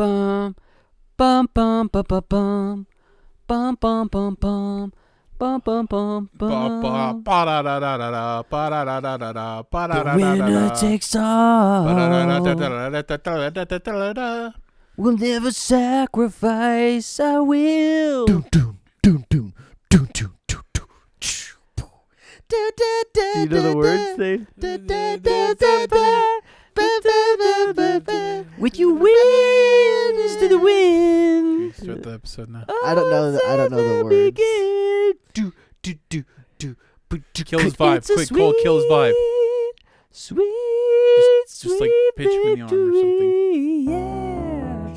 bum bum bum bum bum bum bum bum bum bum bum bum bum bum. The winner takes all. We'll never sacrifice our will. Doom, doom, doom, doom, doom, doom, doom, doom. Do you know the words, Thane? With you wins to the wind. You start the episode now. I don't know the words. Do, do, do, do. Kill his vibe. Quick, Cole, kill his vibe. Sweet, Just like pitch him in the arm or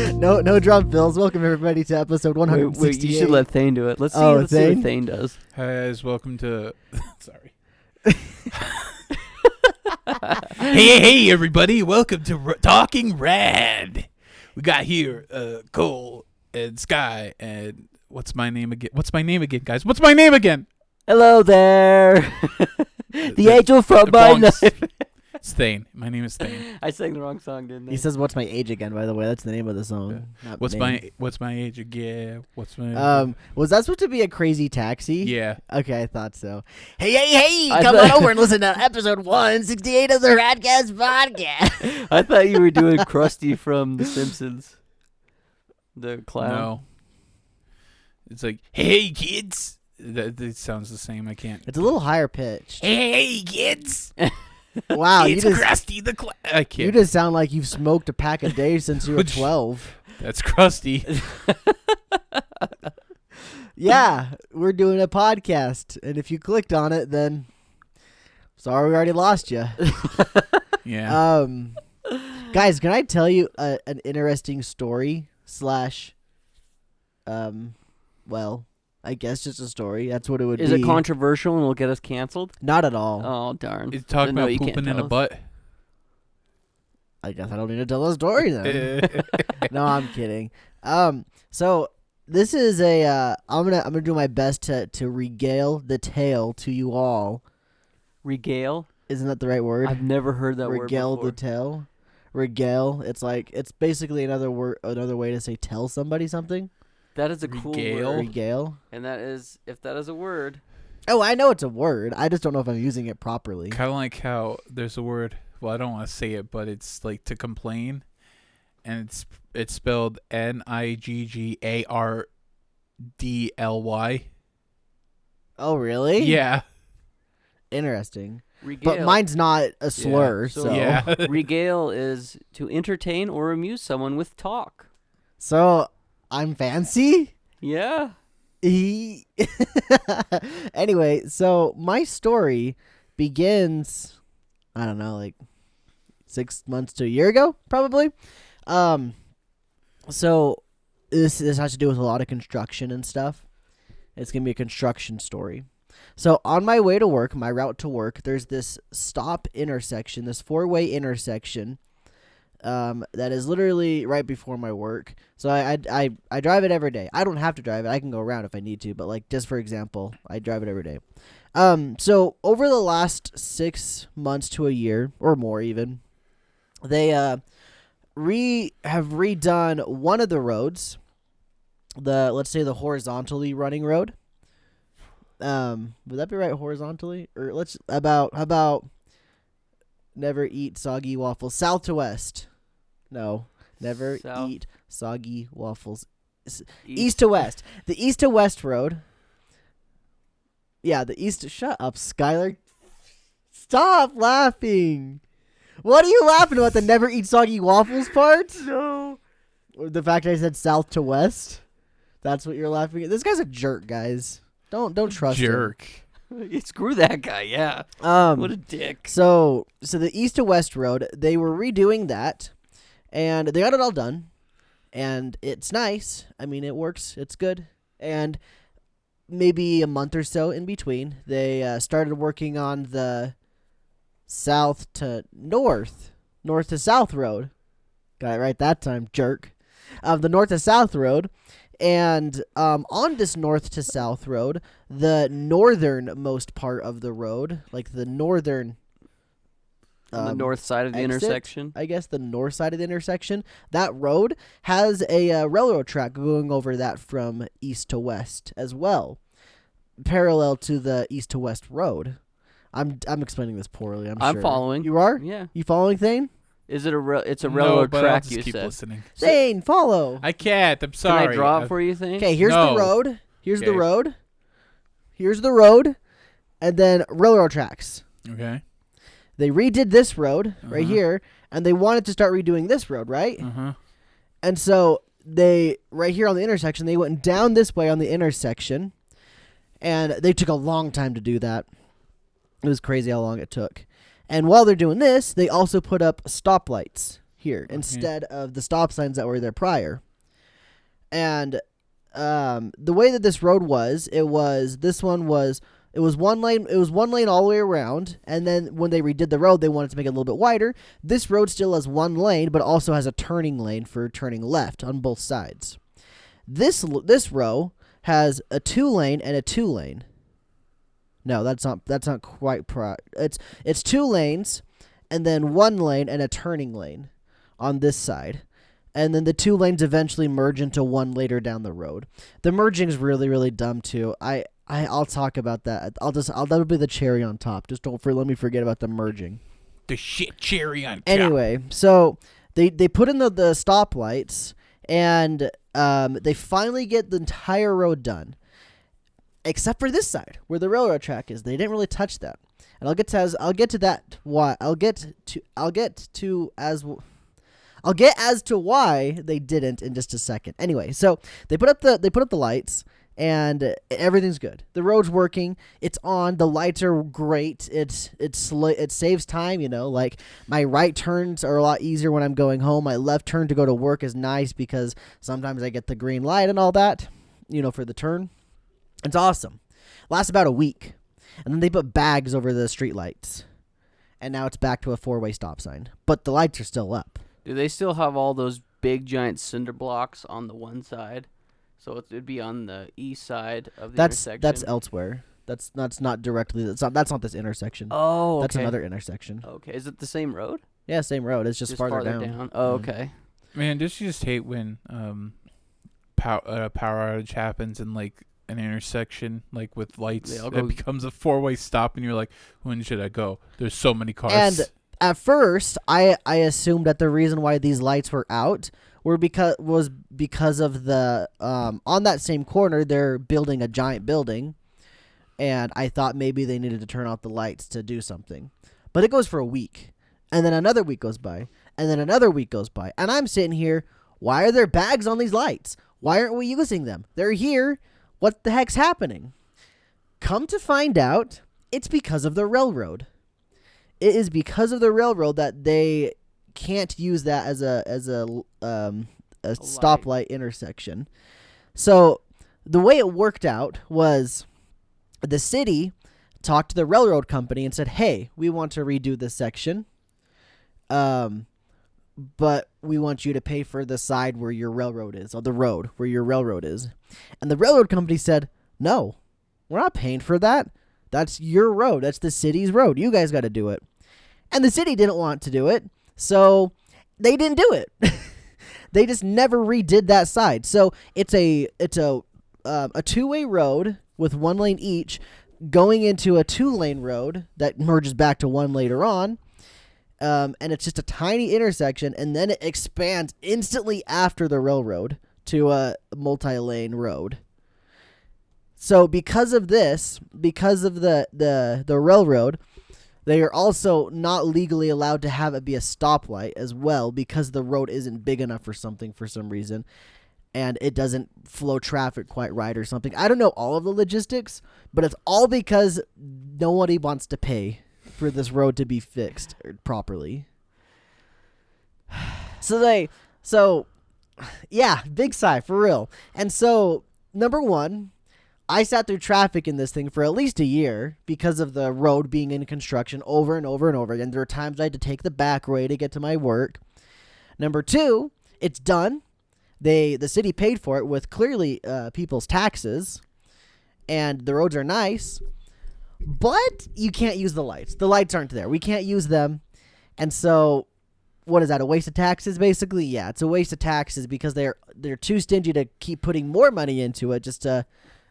something. No drum fills. Welcome everybody to episode 168. Wait, you should let Thane do it. Let's see what Thane does. Hey guys, welcome to... Sorry. hey, everybody. Welcome to Talking Rad. We got here Cole and Sky and... What's my name again, guys? What's my name again? Hello there. The angel from my life. It's Thane. My name is Thane. I sang the wrong song, didn't I? He says, "What's my age again?" By the way, that's the name of the song. What's my age again? What's my Was that supposed to be a crazy taxi? Yeah. Okay, I thought so. Hey! Come on over and listen to episode 168 of the Radkatz podcast. I thought you were doing Krusty from The Simpsons. The clown. No. It's like, hey kids. That sounds the same. I can't. It's a little higher pitched. Hey kids. Wow, it's Krusty the Clown. I can't. You just sound like you've smoked a pack a day since you were 12. That's Krusty. Yeah, we're doing a podcast, and if you clicked on it, then sorry, we already lost you. Yeah. Guys, can I tell you an interesting story / well, I guess just a story. That's what it would be. Is it controversial and will get us canceled? Not at all. Oh, darn. It's talking about pooping in a butt. I guess I don't need to tell the story then. No, I'm kidding. So this is a I'm gonna do my best to regale the tale to you all. Regale? Isn't that the right word? I've never heard that word before. Regale the tale. Regale. It's basically another way to say tell somebody something. That is a cool word. Regale. And that is, if that is a word. Oh, I know it's a word. I just don't know if I'm using it properly. Kind of like how there's a word. Well, I don't want to say it, but it's like to complain, and it's spelled Niggardly. Oh, really? Yeah. Interesting. Regale. But mine's not a slur, so. Yeah. Regale is to entertain or amuse someone with talk. So I'm fancy? Yeah. Anyway, so my story begins, I don't know, like 6 months to a year ago, probably. So this has to do with a lot of construction and stuff. It's going to be a construction story. So on my way to work, my route to work, there's this stop intersection, this 4-way intersection. That is literally right before my work. So I drive it every day. I don't have to drive it. I can go around if I need to, but like just for example, I drive it every day. So over the last 6 months to a year or more even, they have redone one of the roads. Let's say the horizontally running road. Would that be right, horizontally? Or how about never eat soggy waffles south to west? No, never eat soggy waffles. East to west. The east to west road. Yeah, the east. Shut up, Skylar. Stop laughing. What are you laughing about? The never eat soggy waffles part? No. The fact I said south to west. That's what you're laughing at. This guy's a jerk, guys. Don't trust him. Jerk. Screw that guy. Yeah. What a dick. So the east to west road, they were redoing that. And they got it all done, and it's nice. I mean, it works. It's good. And maybe a month or so in between, they started working on the south to north to south road. Got it right that time, jerk. The north to south road. And on this north to south road, the northernmost part of the road, like the northern On the north side of the exit, intersection. I guess the north side of the intersection. That road has a railroad track going over that from east to west as well, parallel to the east to west road. I'm explaining this poorly. I'm sure. following. You are? Yeah. You following, Thane? Is it it's a No, railroad but I'll track? just You keep said. listening. Thane, follow. I can't. I'm Can sorry. I draw it for you? Think. Okay, here's No. the road. Here's the Okay. road. Here's the road, and then railroad tracks. Okay. They redid this road right Uh-huh. here, and they wanted to start redoing this road, right? Uh-huh. And so they, right here on the intersection, they went down this way on the intersection, and they took a long time to do that. It was crazy how long it took. And while they're doing this, they also put up stoplights here instead of the stop signs that were there prior. And the way that this road was, it was one lane. It was one lane all the way around, and then when they redid the road, they wanted to make it a little bit wider. This road still has one lane, but also has a turning lane for turning left on both sides. This row has a 2-lane and a 2-lane. No, that's not quite it's 2 lanes, and then 1 lane and a turning lane on this side. And then the 2 lanes eventually merge into one later down the road. The merging is really, really dumb too. I'll talk about that. That'll be the cherry on top. Just let me forget about the merging. The shit cherry on top. Anyway, so they put in the stoplights, and they finally get the entire road done, except for this side where the railroad track is. They didn't really touch that, and I'll get as to why they didn't in just a second. Anyway, so they put up the lights, and everything's good. The road's working. It's on. The lights are great. It saves time. Like my right turns are a lot easier when I'm going home. My left turn to go to work is nice because sometimes I get the green light and all that. For the turn. It's awesome. Lasts about a week, and then they put bags over the street lights, and now it's back to a 4-way stop sign. But the lights are still up. Do they still have all those big giant cinder blocks on the one side? So it'd be on the east side of the intersection. That's elsewhere. That's not directly. That's not this intersection. Oh, okay. That's another intersection. Okay, is it the same road? Yeah, same road. It's just farther down. Oh, Mhm. okay. Man, don't you just hate when power outage happens in like an intersection, like with lights? They all It go- becomes a 4-way stop, and you're like, when should I go? There's so many cars. And at first, I assumed that the reason why these lights were out was because of the on that same corner they're building a giant building, and I thought maybe they needed to turn off the lights to do something. But it goes for a week, and then another week goes by, and then another week goes by, and I'm sitting here. Why are there bags on these lights? Why aren't we using them? They're here. What the heck's happening? Come to find out, it's because of the railroad. It is because of the railroad that they can't use that as a stoplight intersection. So the way it worked out was the city talked to the railroad company and said, "Hey, we want to redo this section, but we want you to pay for the side where your railroad is, or the road where your railroad is." And the railroad company said, "No, we're not paying for that. That's your road. That's the city's road. You guys got to do it." And the city didn't want to do it, so they didn't do it. They just never redid that side. So it's a 2-way road with 1 lane each, going into a 2-lane road that merges back to 1 later on. And it's just a tiny intersection, and then it expands instantly after the railroad to a multi-lane road. So because of this, because of the railroad, they are also not legally allowed to have it be a stoplight as well, because the road isn't big enough for something for some reason, and it doesn't flow traffic quite right or something. I don't know all of the logistics, but it's all because nobody wants to pay for this road to be fixed properly. So yeah, big sigh for real. And so, number one, I sat through traffic in this thing for at least a year because of the road being in construction over and over and over again. There were times I had to take the back way to get to my work. Number two, it's done. The city paid for it with clearly people's taxes, and the roads are nice, but you can't use the lights. The lights aren't there. We can't use them, And so, what is that? A waste of taxes, basically? Yeah, it's a waste of taxes because they're too stingy to keep putting more money into it just to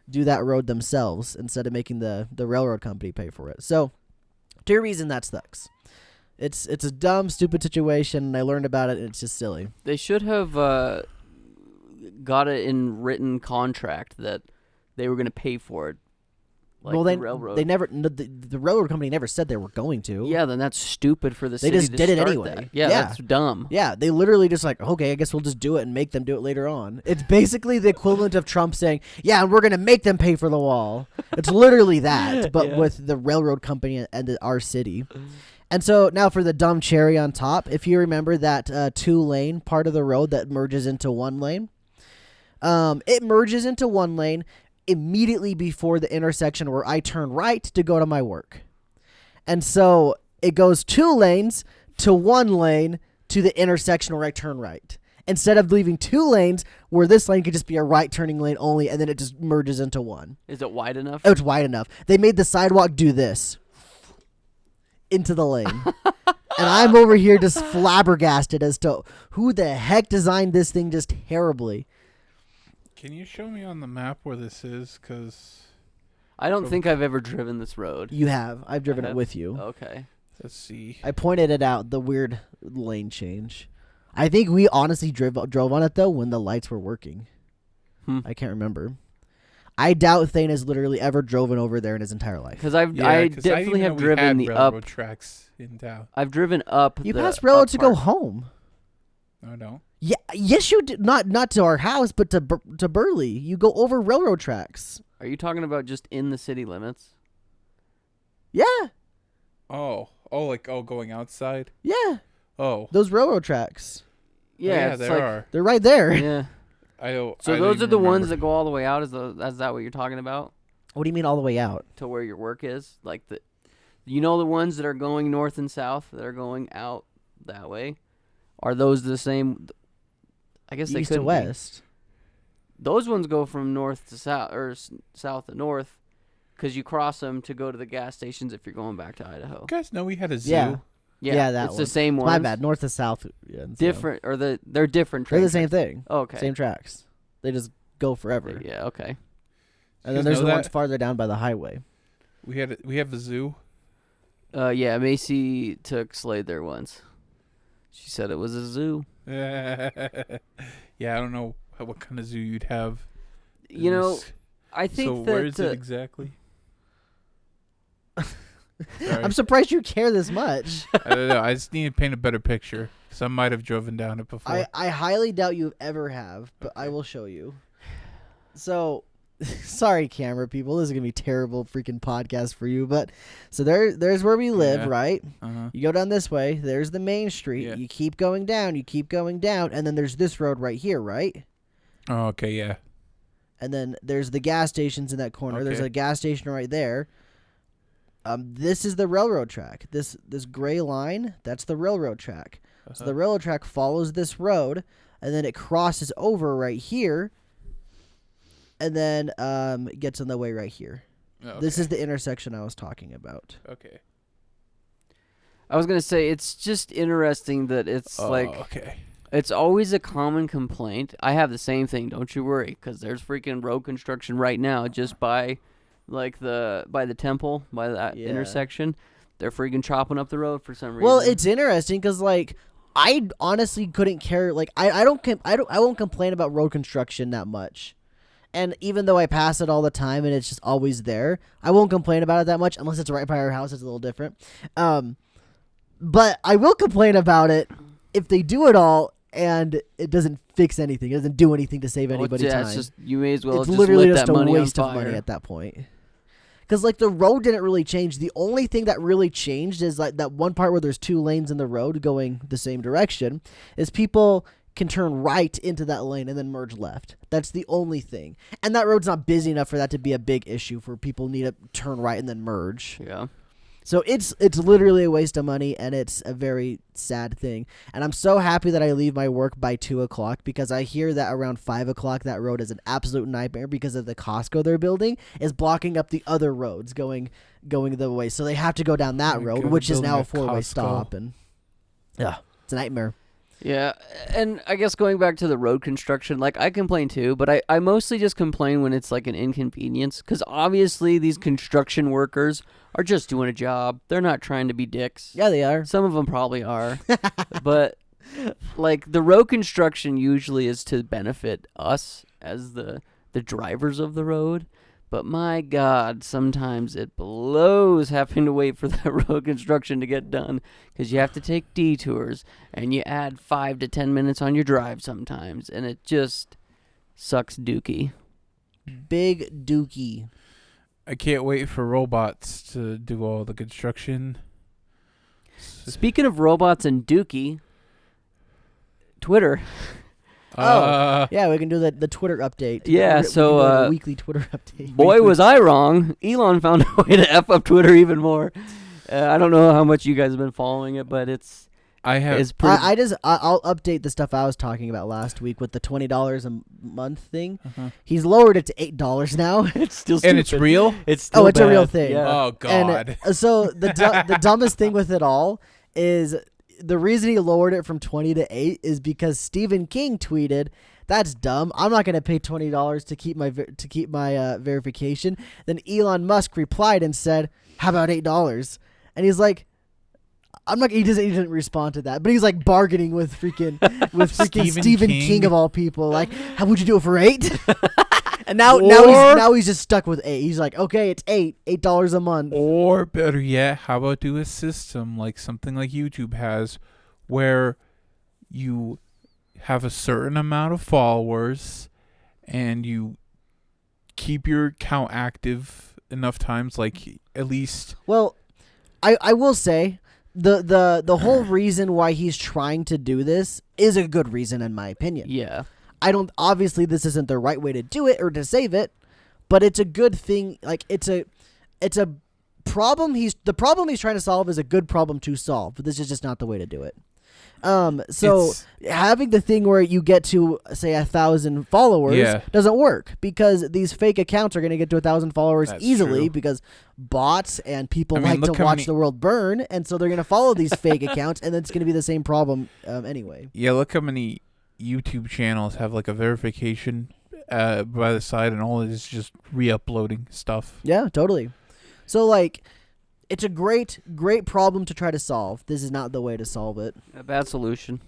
do that road themselves instead of making the railroad company pay for it. So, to a reason, that sucks. It's a dumb, stupid situation, and I learned about it, and it's just silly. They should have got it in written contract that they were going to pay for it. Like the railroad. They never. The railroad company never said they were going to. Yeah, then that's stupid for the They city just to did it start anyway. that. Yeah, Yeah. that's dumb. Yeah, they literally just like, okay, I guess we'll just do it and make them do it later on. It's basically the equivalent of Trump saying, yeah, and we're going to make them pay for the wall. It's literally that, but Yeah. with the railroad company and our city. And so now for the dumb cherry on top, if you remember that 2-lane part of the road that merges into 1 lane, it merges into 1 lane immediately before the intersection where I turn right to go to my work. And so it goes 2 lanes to 1 lane to the intersection where I turn right. Instead of leaving 2 lanes where this lane could just be a right turning lane only, and then it just merges into 1. Is it wide enough? Oh, it's wide enough. They made the sidewalk do this into the lane. And I'm over here just flabbergasted as to who the heck designed this thing just terribly. Can you show me on the map where this is? Because I don't think I've ever driven this road. You have. I've driven it have? with you. Okay. let's see. I pointed it out, the weird lane change. I think we honestly drove on it, though, when the lights were working. I can't remember. I doubt Thane has literally ever driven over there in his entire life. Because I definitely have driven the up tracks in town. I've driven up. You the passed railroad up to go part. home. No, no. Yeah, yes, you did. Not to our house, but to Burley. You go over railroad tracks. Are you talking about just in the city limits? Yeah, Going outside. yeah. Oh, Those railroad tracks. Yeah, yeah, it's there like, are. They're right there. Yeah. So those are the ones that go all the way out. Is that what you're talking about? What do you mean all the way out? To where your work is, like the ones that are going north and south that are going out that way. Are those the same? I guess they East could to west. Those ones go from north to south or south to north, because you cross them to go to the gas stations if you're going back to Idaho. You guys know we had a zoo. Yeah. Yeah, Yeah, that it's one. the same ones. My bad. North to south. Yeah, and so- Different, or they're different. They're train the same tracks. thing. Oh, okay. Same tracks. They just go forever. Yeah. Okay. And You then there's know the ones that? farther down by the highway. We have a zoo. Yeah. Macy took Slade there once. She said it was a zoo. Yeah, I don't know what kind of zoo you'd have. You know, I think so that where is it exactly? Sorry. I'm surprised you care this much. I don't know. I just need to paint a better picture. Some might have driven down it before. I highly doubt you ever have, but I will show you. So, sorry, camera people. This is gonna be a terrible freaking podcast for you. But so there's where we live, Yeah. right? Uh-huh. You go down this way. There's the main street. Yeah. You keep going down. And then there's this road right here, right? Oh, okay, yeah. And then there's the gas stations in that corner. There's Okay. a gas station right there. This is the railroad track. This gray line, that's the railroad track. So the railroad track follows this road, and then it crosses over right here, and then it gets in the way right here. Okay. This is the intersection I was talking about. Okay. I was gonna say it's just interesting that it's okay. it's always a common complaint. I have the same thing. Don't you worry, because there's freaking road construction right now just by the temple, by that Yeah. intersection. They're freaking chopping up the road for some reason. Well, it's interesting because I honestly couldn't care. I won't complain about road construction that much. And even though I pass it all the time and it's just always there, I won't complain about it that much unless it's right by our house. It's a little different. But I will complain about it if they do it all and it doesn't fix anything. It doesn't do anything to save anybody time. It's just, you may as well It's just literally lit just that a money waste on of fire. money at that point. Because the road didn't really change. The only thing that really changed is that one part where there's 2 lanes in the road going the same direction is people can turn right into that lane and then merge left. That's the only thing. And that road's not busy enough for that to be a big issue for people need to turn right and then merge. Yeah. So it's literally a waste of money, and it's a very sad thing. And I'm so happy that I leave my work by 2 o'clock because I hear that around 5 o'clock that road is an absolute nightmare because of the Costco they're building is blocking up the other roads going the way. So they have to go down that Oh my road, God, which is building now a a 4-way Costco. stop. And Yeah, it's a nightmare. Yeah, and I guess going back to the road construction, like I complain too, but I mostly just complain when it's like an inconvenience, because obviously these construction workers are just doing a job. They're not trying to be dicks. Yeah, they are. Some of them probably are, but like the road construction usually is to benefit us as the drivers of the road. But my God, sometimes it blows having to wait for that road construction to get done, because you have to take detours and you add 5 to 10 minutes on your drive sometimes, and it just sucks dookie. Big dookie. I can't wait for robots to do all the construction. Speaking of robots and dookie, Twitter. Yeah, we can do the Twitter update. Yeah, We can so, do like a weekly Twitter update. Boy, was I wrong. Elon found a way to F up Twitter even more. I don't know how much you guys have been following it, but it's pretty... I'll update the stuff I was talking about last week with the $20 a month thing. Uh-huh. He's lowered it to $8 now. It's still stupid. And it's real? It's still it's a real bad. thing. Yeah. Oh, God. And so the dumbest thing with it all is the reason he lowered it from 20 to 8 is because Stephen King tweeted, "That's dumb. I'm not going to pay $20 to keep my verification." Then Elon Musk replied and said, "How about $8?" And he's like, "I'm not." He didn't respond to that, but he's like bargaining with freaking Stephen King of all people. Like, how would you do it for 8? And now he's just stuck with 8. He's like, okay, it's $8 a month. Or better yet, how about do a system like something like YouTube has, where you have a certain amount of followers and you keep your account active enough times, like at least. Well, I will say the whole reason why he's trying to do this is a good reason in my opinion. Yeah. Obviously this isn't the right way to do it or to save it, but it's a good thing. Like it's a problem. The problem he's trying to solve is a good problem to solve, but this is just not the way to do it. So having the thing where you get to say 1,000 followers doesn't work, because these fake accounts are going to get to 1,000 followers easily, because bots and people like to watch the world burn, and so they're going to follow these fake accounts, and it's going to be the same problem anyway. Yeah, look how many YouTube channels have like a verification by the side, and all it is just re-uploading stuff. Yeah, totally. So like, it's a great problem to try to solve. This is not the way to solve it. A bad solution.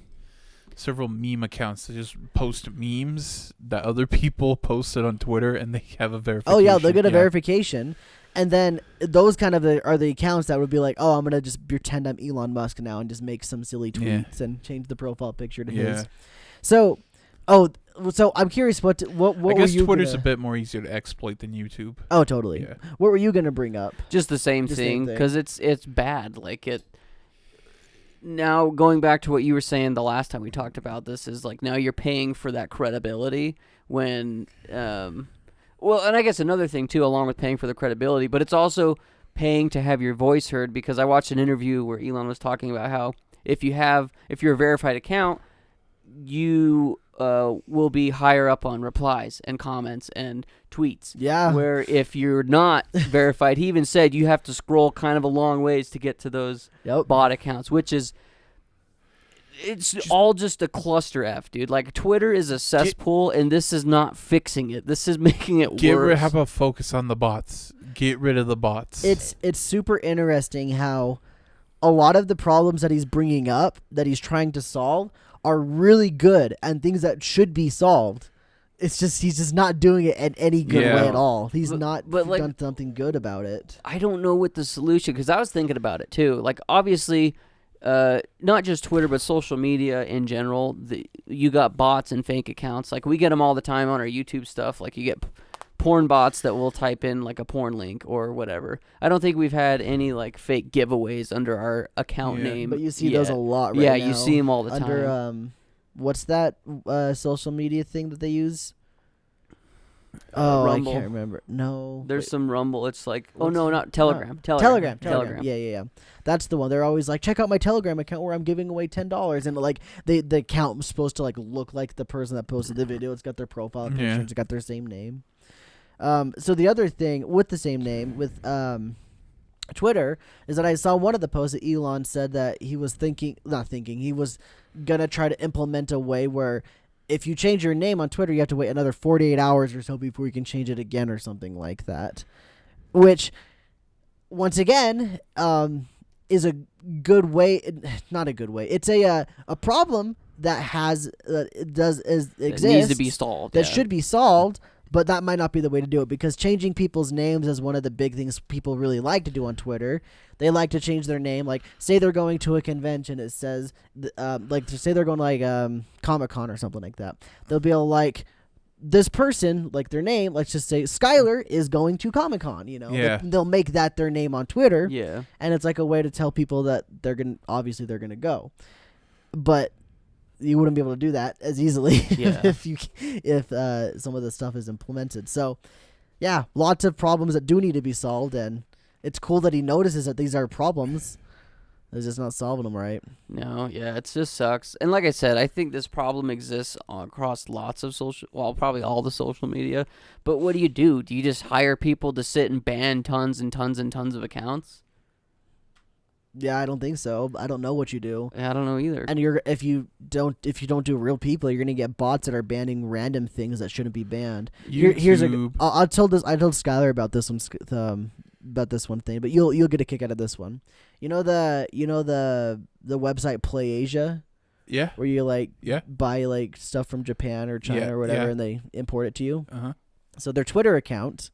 Several meme accounts that just post memes that other people posted on Twitter, and they have a verification. Oh yeah, they'll get a verification, and then those kind of are the accounts that would be like, oh, I'm gonna just pretend I'm Elon Musk now and just make some silly tweets and change the profile picture to his. So I'm curious, what I were guess you Twitter's a bit more easier to exploit than YouTube. Oh, totally. Yeah. What were you gonna bring up? Just the same thing, because it's bad. Like it. Now going back to what you were saying the last time we talked about this, is like now you're paying for that credibility when, well, and I guess another thing too, along with paying for the credibility, but it's also paying to have your voice heard, because I watched an interview where Elon was talking about how if you're a verified account, you will be higher up on replies and comments and tweets. Yeah. Where if you're not verified, he even said you have to scroll kind of a long ways to get to those bot accounts, which is all just a cluster F, dude. Like Twitter is a cesspool, and this is not fixing it. This is making it worse. How about focus on the bots? Get rid of the bots. It's super interesting how a lot of the problems that he's bringing up, that he's trying to solve, are really good and things that should be solved. It's just he's just not doing it in any good way at all. He's not done something good about it. I don't know what the solution, because I was thinking about it too. Like obviously, not just Twitter, but social media in general. You got bots and fake accounts. Like we get them all the time on our YouTube stuff. Like you get porn bots that will type in like a porn link or whatever. I don't think we've had any like fake giveaways under our account name. But you see those a lot right now. Yeah, you see them all the time. Under what's that social media thing that they use? Rumble. I can't remember. No. There's some Rumble. It's like, not Telegram. Telegram. Yeah. That's the one. They're always like, check out my Telegram account where I'm giving away $10. And like the account was supposed to like look like the person that posted the video. It's got their profile picture. It's got their same name. So the other thing with the same name, with Twitter is that I saw one of the posts that Elon said that he was he was going to try to implement a way where if you change your name on Twitter, you have to wait another 48 hours or so before you can change it again or something like that. Which, once again, is a good way, not a good way. It's a problem that exists. It needs to be solved. That should be solved. But that might not be the way to do it, because changing people's names is one of the big things people really like to do on Twitter. They like to change their name. Like, say they're going to a convention, it says, say they're going to, like, Comic-Con or something like that. They'll be all like, this person, like their name, let's just say Skylar is going to Comic-Con, you know? Yeah. They'll make that their name on Twitter. Yeah. And it's like a way to tell people that they're going to go. But you wouldn't be able to do that as easily if some of the stuff is implemented. So, yeah, lots of problems that do need to be solved, and it's cool that he notices that these are problems. He's just not solving them right. No, yeah, it just sucks. And like I said, I think this problem exists across lots of probably all the social media. But what do? Do you just hire people to sit and ban tons and tons and tons of accounts? Yeah, I don't think so. I don't know what you do. Yeah, I don't know either. And if you don't do real people, you're gonna get bots that are banning random things that shouldn't be banned. I told Skylar about this one thing, but you'll get a kick out of this one. You know the website PlayAsia? Yeah. Where you buy like stuff from Japan or China or whatever, and they import it to you. Uh-huh. So their Twitter account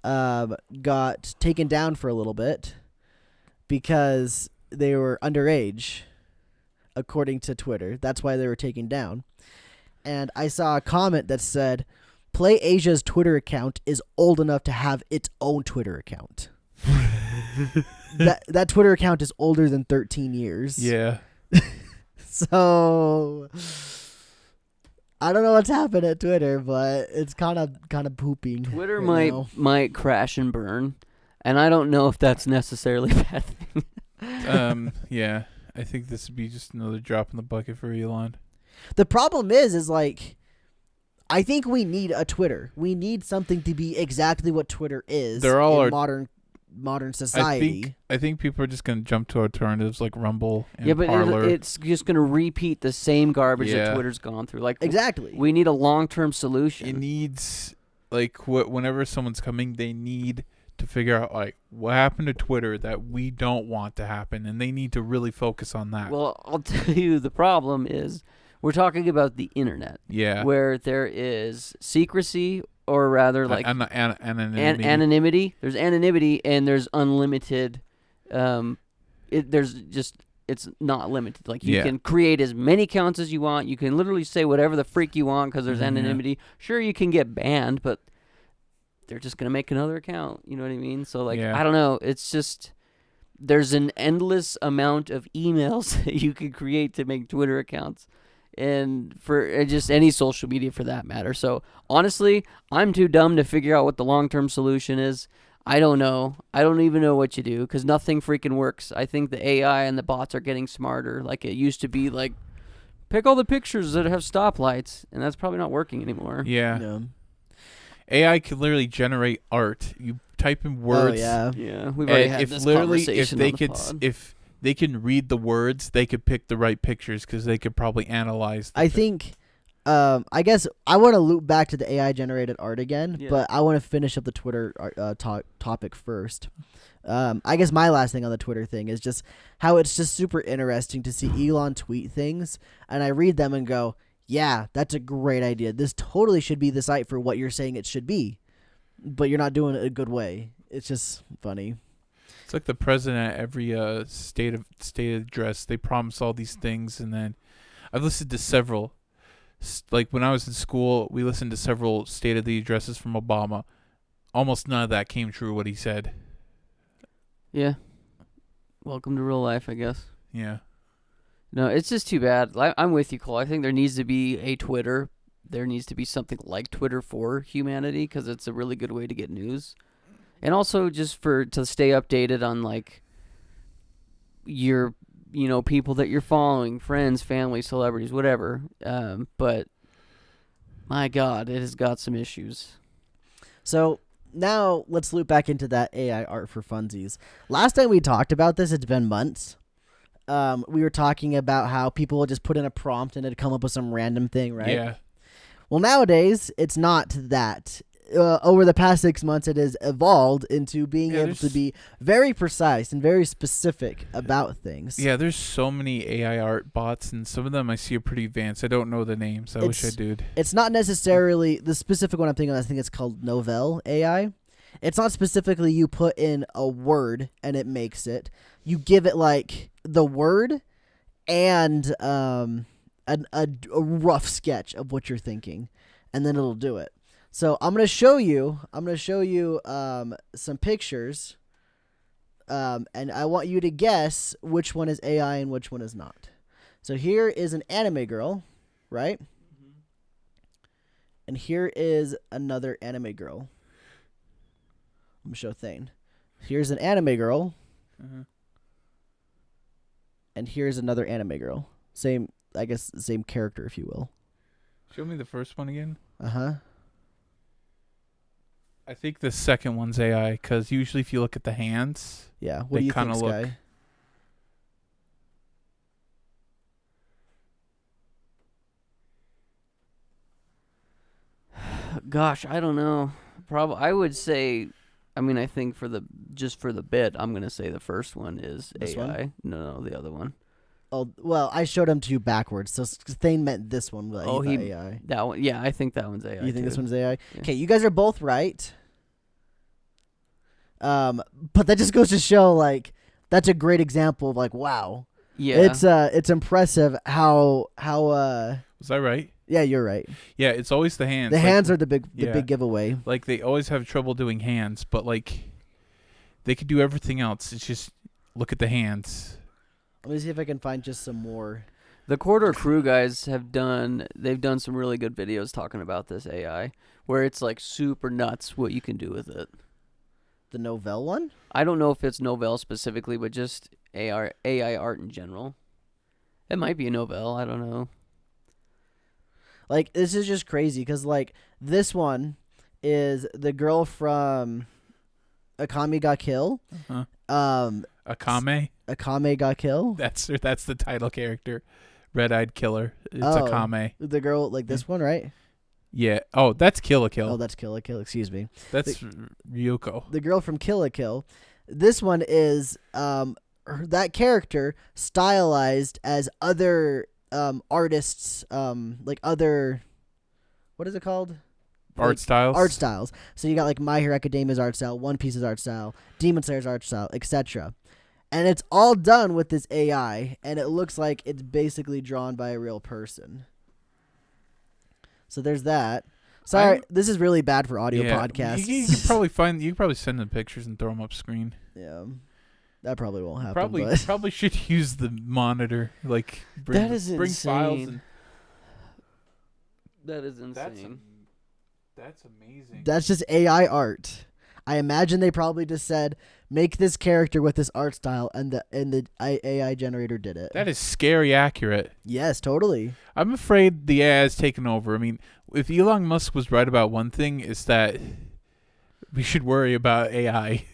got taken down for a little bit because they were underage, according to Twitter. That's why they were taken down. And I saw a comment that said, PlayAsia's Twitter account is old enough to have its own Twitter account. that Twitter account is older than 13 years. Yeah. So I don't know what's happened at Twitter, but it's kind of pooping. Twitter right might crash and burn, and I don't know if that's necessarily a bad thing. Yeah, I think this would be just another drop in the bucket for Elon. The problem is like, I think we need a Twitter. We need something to be exactly what Twitter is in modern society. I think people are just going to jump to alternatives like Rumble and yeah, but Parler. it's just going to repeat the same garbage that Twitter's gone through. Like exactly. We need a long-term solution. It needs, like, whenever someone's coming, they need to figure out, like, what happened to Twitter that we don't want to happen, and they need to really focus on that. Well, I'll tell you, the problem is we're talking about the internet. Yeah. Where there is secrecy, or rather, like anonymity. Anonymity. There's anonymity, and there's unlimited. It's not limited. Like you can create as many accounts as you want. You can literally say whatever the freak you want because there's anonymity. Sure, you can get banned, but they're just gonna make another account. You know what I mean? So I don't know. It's just there's an endless amount of emails that you can create to make Twitter accounts. And for just any social media for that matter. So honestly, I'm too dumb to figure out what the long-term solution is. I don't know. I don't even know what you do because nothing freaking works. I think the AI and the bots are getting smarter. Like it used to be like, pick all the pictures that have stoplights, and that's probably not working anymore. Yeah. No. AI can literally generate art. You type in words. Oh, yeah. We've already had this conversation on the pod. If they can read the words, they could pick the right pictures because they could probably analyze. I think, I guess I want to loop back to the AI generated art again, but I want to finish up the Twitter topic first. I guess my last thing on the Twitter thing is just how it's just super interesting to see Elon tweet things, and I read them and go, yeah, that's a great idea. This totally should be the site for what you're saying it should be, but you're not doing it a good way. It's just funny. It's like the president at every state address. They promise all these things, and then I've listened to several. Like when I was in school, we listened to several State of the Addresses from Obama. Almost none of that came true. What he said. Yeah. Welcome to real life, I guess. Yeah. No, it's just too bad. I'm with you, Cole. I think there needs to be a Twitter. There needs to be something like Twitter for humanity because it's a really good way to get news. And also just to stay updated on like your, people that you're following, friends, family, celebrities, whatever. But my God, it has got some issues. So now let's loop back into that AI art for funsies. Last time we talked about this, it's been months. We were talking about how people would just put in a prompt and it'd come up with some random thing, right? Yeah. Well, nowadays, it's not that. Over the past 6 months, it has evolved into being able to be very precise and very specific about things. Yeah, there's so many AI art bots, and some of them I see are pretty advanced. I don't know the names. I wish I did. It's not necessarily the specific one I'm thinking of. I think it's called Novell AI. It's not specifically you put in a word and it makes it. You give it like the word and a rough sketch of what you're thinking, and then it'll do it. So I'm gonna show you some pictures, and I want you to guess which one is AI and which one is not. So here is an anime girl, right? Mm-hmm. And here is another anime girl. I'm gonna show Thane. Here's an anime girl, and here's another anime girl. Same character, if you will. Show me the first one again. I think the second one's AI, because usually if you look at the hands, yeah, what do you think, Sky? Gosh, I don't know. Probably, I would say. I mean, I think for the bit, I'm gonna say the first one is this AI. One? No, the other one. Oh well, I showed him to you backwards, so Thane meant this one. But he AI. That one, yeah, I think that one's AI. You think too. This one's AI? Yeah. Okay, you guys are both right. But that just goes to show, like, that's a great example of, like, wow. Yeah. It's impressive how was I right? Yeah, you're right. Yeah, it's always the hands. The hands are the big giveaway. Like, they always have trouble doing hands, but like they could do everything else. It's just look at the hands. Let me see if I can find just some more. The Corridor Crew guys they've done some really good videos talking about this AI, where it's like super nuts what you can do with it. The Novell one? I don't know if it's Novell specifically, but just AI art in general. It might be a Novell. I don't know. Like, this is just crazy because, like, this one is the girl from Akame ga Kill. Akame? Akame ga Kill? That's the title character. Red-eyed killer. It's Akame. The girl, like this one, right? Yeah. Oh, that's Kill la Kill. Oh, that's Kill la Kill. Excuse me. That's Ryuko. The girl from Kill la Kill. This one is that character stylized as other artists, like other, what is it called? Art styles. Art styles. So you got like My Hero Academia's art style, One Piece's art style, Demon Slayer's art style, etc. And it's all done with this AI, and it looks like it's basically drawn by a real person. So there's that. Sorry, this is really bad for audio podcasts. You can probably send them pictures and throw them up screen. Yeah, that probably won't happen. Probably should use the monitor. Like that is bring insane. files. And that is insane. That's amazing. That's just AI art. I imagine they probably just said, make this character with this art style, and the AI generator did it. That is scary accurate. Yes, totally. I'm afraid the AI has taken over. I mean, if Elon Musk was right about one thing, it's that we should worry about AI.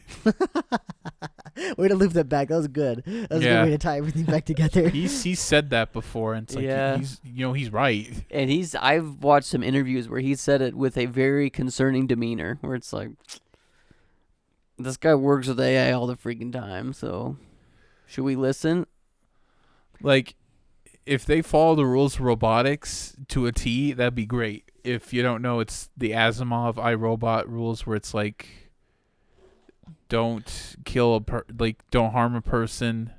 Way to loop that back. That was good. That was a good way to tie everything back together. He's said that before, and it's like he's right. And I've watched some interviews where he said it with a very concerning demeanor, where it's like, this guy works with AI all the freaking time, so should we listen? Like, if they follow the rules of robotics to a T, that'd be great. If you don't know, it's the Asimov iRobot rules, where it's like, don't kill don't harm a person,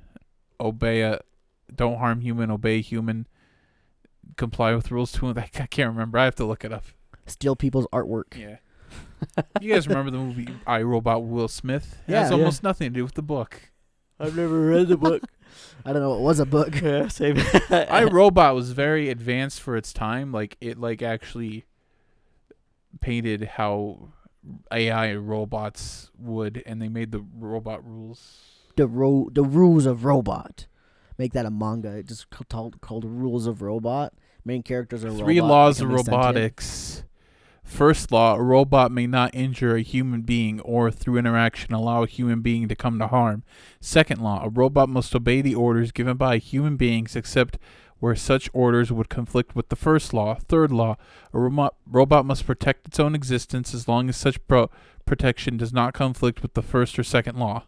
don't harm human, obey human, comply with rules to I can't remember. I have to look it up. Steal people's artwork. Yeah. You guys remember the movie iRobot with Will Smith? It has almost nothing to do with the book. I've never read the book. I don't know what was a book. Yeah, same. iRobot was very advanced for its time. Like, it actually painted how AI robots would, and they made the robot rules. The rules of robot. Make that a manga. Just called Rules of Robot. Main characters are 3 laws of robotics. First law, a robot may not injure a human being or through interaction allow a human being to come to harm. Second law, a robot must obey the orders given by human beings except where such orders would conflict with the first law. Third law, a robot must protect its own existence as long as such protection does not conflict with the first or second law.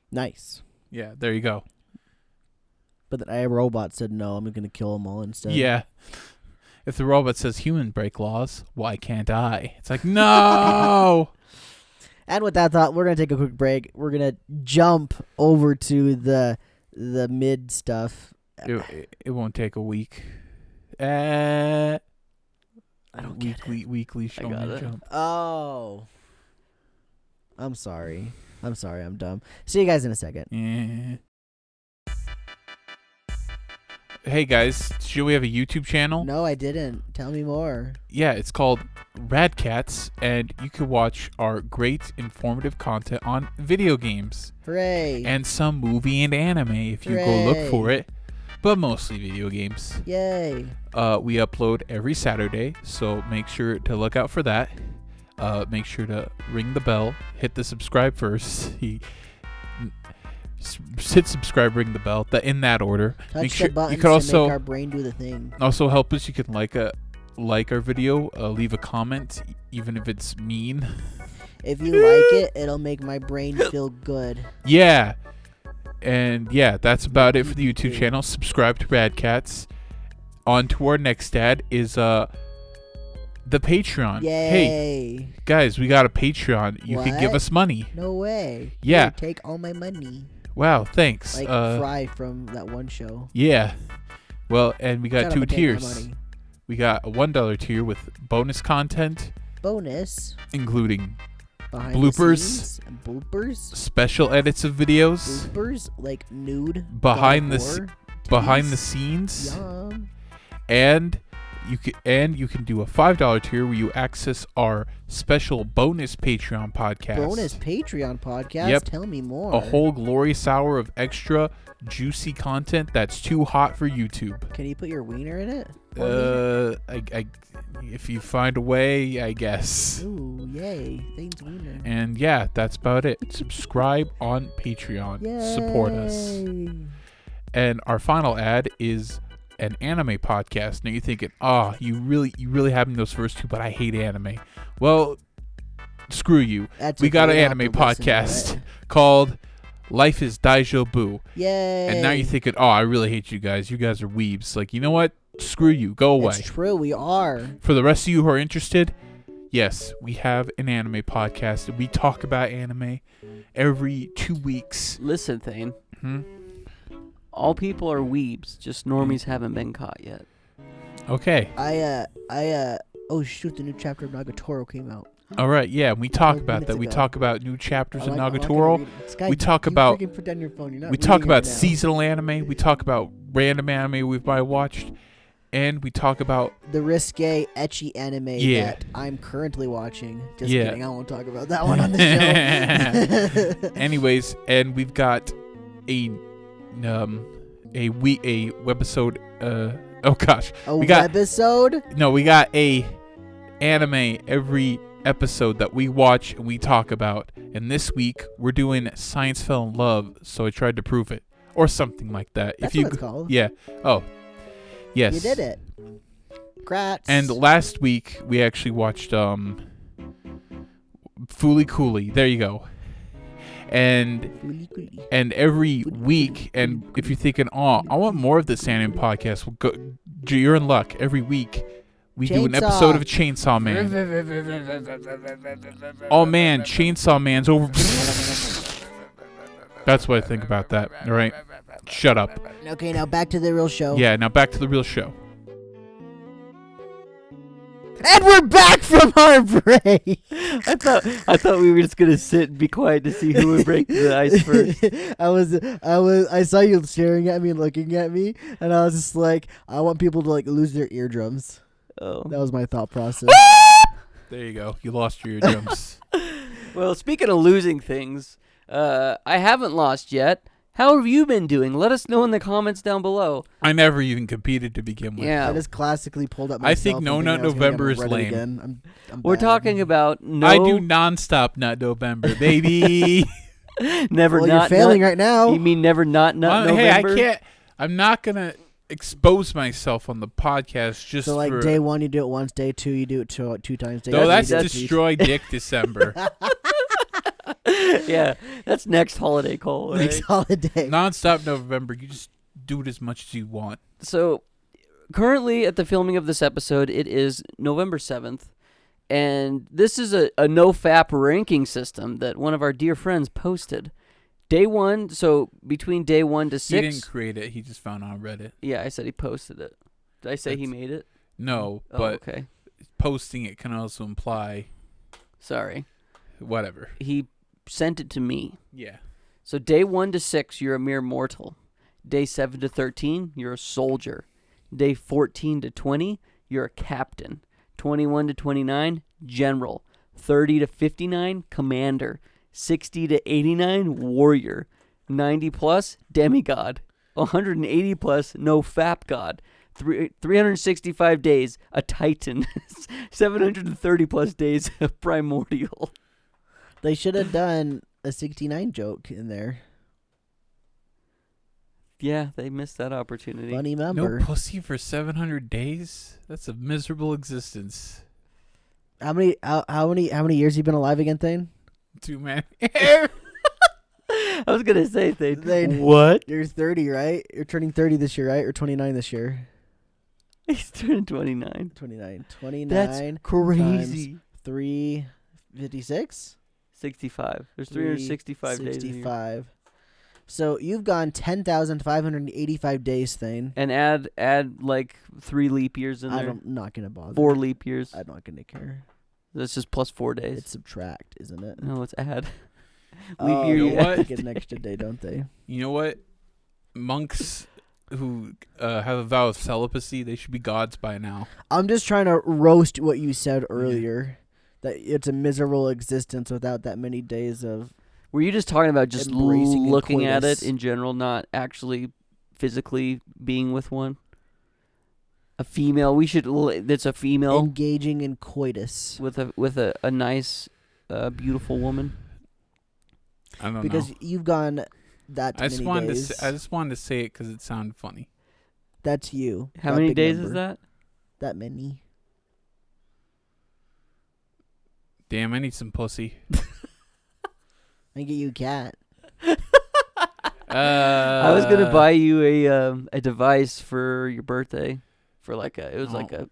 Nice. Yeah, there you go. But then robot said no, I'm going to kill them all instead. Yeah. If the robot says human break laws, why can't I? It's like, no! And with that thought, we're going to take a quick break. We're going to jump over to the mid stuff. It won't take a week. I don't get it. Weekly show me jump. Oh. I'm sorry. I'm dumb. See you guys in a second. Yeah. Hey guys, should we have a YouTube channel? No, I didn't. Tell me more. Yeah, it's called Radkatz, and you can watch our great informative content on video games. Hooray. And some movie and anime if you go look for it, but mostly video games. Yay. We upload every Saturday, so make sure to look out for that. Make sure to ring the bell, hit the subscribe first. Hit subscribe, ring the bell. In that order. Touch the buttons you could also to make our brain do the thing. Also help us. You can like our video, leave a comment, even if it's mean. If you like it, it'll make my brain feel good. Yeah. And yeah, that's about it for the YouTube channel. Subscribe to Radkatz. On to our next ad is the Patreon. Yay. Hey, guys, we got a Patreon. You can give us money. No way. Yeah. Here, take all my money. Wow, thanks. Like Fry from that one show. Yeah. Well, and we got 2 tiers. Money. We got a $1 tier with bonus content. Bonus. Including behind bloopers. Bloopers. Special edits of videos. Bloopers like nude. Behind the scenes. Yum. And you can do a $5 tier where you access our special bonus Patreon podcast. Bonus Patreon podcast? Yep. Tell me more. A whole glorious hour of extra juicy content that's too hot for YouTube. Can you put your wiener in it? If you find a way, I guess. Ooh, yay. Thanks, wiener. And yeah, that's about it. Subscribe on Patreon. Yay. Support us. And our final ad is an anime podcast. Now you're thinking, you really having those first two, but I hate anime. Well, screw you. We got an anime podcast called Life is Daijobu. Yay. And now you're thinking, I really hate you guys. You guys are weebs. Like, you know what? Screw you. Go away. It's true. We are. For the rest of you who are interested, yes, we have an anime podcast. We talk about anime every 2 weeks. Listen, Thane. All people are weebs. Just normies haven't been caught yet. Okay. Oh shoot! The new chapter of Nagatoro came out. All right. Yeah, we talk about that. We talk about new chapters of Nagatoro. We talk about. Put down your phone. You're not we talk about right seasonal anime. We talk about random anime we've watched, and we talk about the risque, ecchi anime that I'm currently watching. Just kidding. I won't talk about that one on the show. Anyways, and we've got a webisode. We got a anime every episode that we watch and we talk about. And this week we're doing Science Fell in Love, so I tried to prove it, or something like that. That's what it's called. Yeah. Oh, yes. You did it. Congrats. And last week we actually watched Fooly Cooly. There you go. And every week, and if you're thinking, I want more of this anime podcast, well, you're in luck. Every week, we do an episode of Chainsaw Man. Oh man, Chainsaw Man's over. That's what I think about that. All right, shut up. Okay, now back to the real show. Yeah, now back to the real show. And we're back from our break. I thought we were just gonna sit and be quiet to see who would break the ice first. I saw you staring at me and looking at me, and I was just like, I want people to like lose their eardrums. Oh, that was my thought process. There you go. You lost your eardrums. Well, speaking of losing things, I haven't lost yet. How have you been doing? Let us know in the comments down below. I never even competed to begin with. Yeah. I just classically pulled up my I think No Nut November is lame. Again. I'm We're bad. talking about no. I do nonstop Nut November, baby. Never Well, not you're failing nut. right now. You mean never not nut Hey, I November? can't. I'm not gonna expose myself on the podcast just So like for. day 1 you do it once, day 2 you do it two times. Day No, three, that's you do it Destroy Dick December. Yeah, that's next holiday call. Right? next holiday. Nonstop November. You just do it as much as you want. So, currently at the filming of this episode, it is November 7th, and this is a no-fap ranking system that one of our dear friends posted. Day 1, so between day 1 to 6. He didn't create it. He just found it on Reddit. Yeah, I said he posted it. Did I say he That's- made it? No, Oh, but okay. posting it can also imply Sorry. whatever. He sent it to me. Yeah. So day 1 to 6, you're a mere mortal. Day 7 to 13, you're a soldier. Day 14 to 20, you're a captain. 21 to 29, general. 30 to 59, commander. 60 to 89, warrior. 90 plus, demigod. 180 plus, no fap god. 365 days, a titan. 730 plus days, a primordial. They should have done a 69 joke in there. Yeah, they missed that opportunity. Funny No member. pussy for 700 days? That's a miserable existence. How many years you been alive again, Thane? Too many. I was gonna say thing. Thane, What? you're 30, right? You're turning 30 this year, right? Or 29 this year? He's turning 29. 29. 29 That's crazy. 356? 65. There's 365 days. In a year. 65. So you've gone 10,585 days, Thane. And add like 3 leap years in there. I'm not going to bother. 4 leap years. I'm not going to care. That's just plus 4 days. It's subtract, isn't it? No, it's add. Oh, year, you know what? They get an extra day, don't they? You know what? Monks who have a vow of celibacy, they should be gods by now. I'm just trying to roast what you said earlier. That it's a miserable existence without that many days of... Were you just talking about just Embracing looking at coitus. it in general, not actually physically being with one? A female. We should. That's a female engaging in coitus. with a nice, beautiful woman. I don't Because know. you've gone that I just many wanted days. I just wanted to say it because it sounded funny. That's you. How That many big days number. is that? That many. Damn, I need some pussy. I can get you a cat. I was gonna buy you a device for your birthday, for like a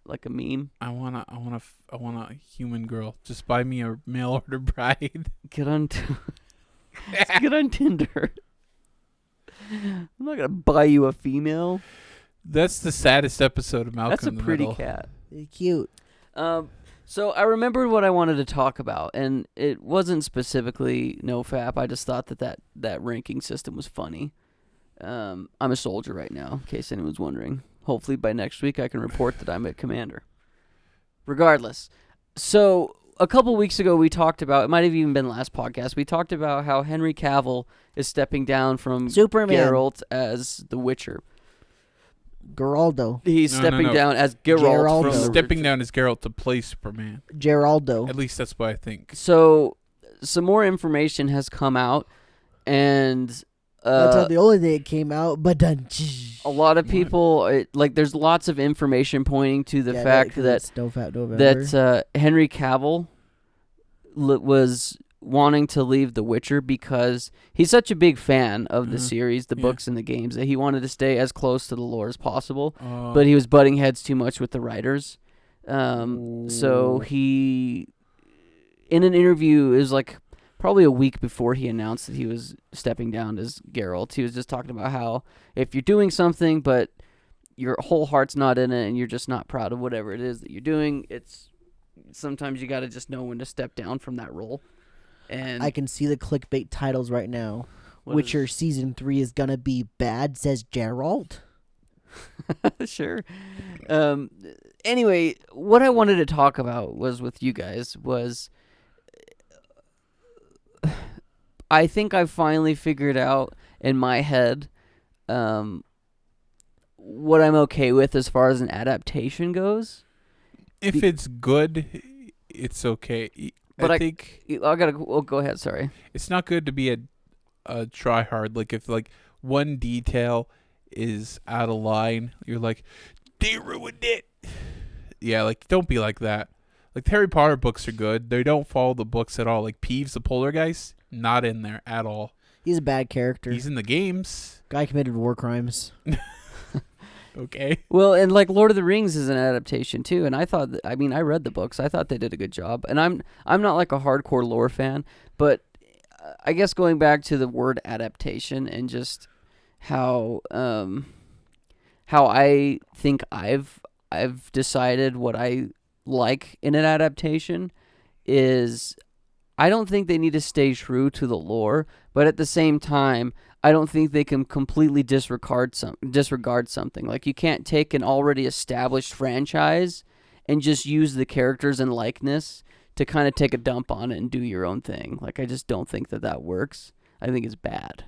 like a meme. I want a human girl. Just buy me a mail order bride. Get on get on Tinder. I'm not gonna buy you a female. That's the saddest episode of Malcolm That's a in the pretty Middle. cat. They're cute. So I remembered what I wanted to talk about, and it wasn't specifically NoFap. I just thought that ranking system was funny. I'm a soldier right now, in case anyone's wondering. Hopefully by next week I can report that I'm a commander. Regardless. So a couple weeks ago we talked about, it might have even been last podcast, we talked about how Henry Cavill is stepping down from Superman. Geralt as The Witcher. Geraldo. He's No, stepping no. down as Geralt Geraldo. from He's The stepping Witcher. down as Geralt to play Superman. Geraldo. At least that's what I think. So some more information has come out, and That's not the only thing that came out, but done. a lot of people there's lots of information pointing to the fact that Henry Cavill was wanting to leave The Witcher because he's such a big fan of the series, the books and the games, that he wanted to stay as close to the lore as possible. But he was butting heads too much with the writers. So he, in an interview, it was like probably a week before he announced that he was stepping down as Geralt, he was just talking about how if you're doing something but your whole heart's not in it and you're just not proud of whatever it is that you're doing, sometimes you got to just know when to step down from that role. And I can see the clickbait titles right now. what Witcher is- Season 3 is going to be bad, says Geralt. Sure. Anyway, what I wanted to talk about was with you guys I think I finally figured out in my head, what I'm okay with as far as an adaptation goes. If it's good, it's okay. But I think go ahead. Sorry. it's not good to be a try hard. Like if like one detail is out of line, you're like, they ruined it. Yeah, like don't be like that. Like the Harry Potter books are good. They don't follow the books at all. Like Peeves the Poltergeist, not in there at all. He's a bad character. He's in the games. Guy committed war crimes. Okay. Well, and like Lord of the Rings is an adaptation too, and I read the books. I thought they did a good job, and I'm not like a hardcore lore fan, but I guess going back to the word adaptation and just how I think I've decided what I like in an adaptation is I don't think they need to stay true to the lore, but at the same time, I don't think they can completely disregard something. Like you can't take an already established franchise and just use the characters and likeness to kind of take a dump on it and do your own thing. Like I just don't think that works. I think it's bad.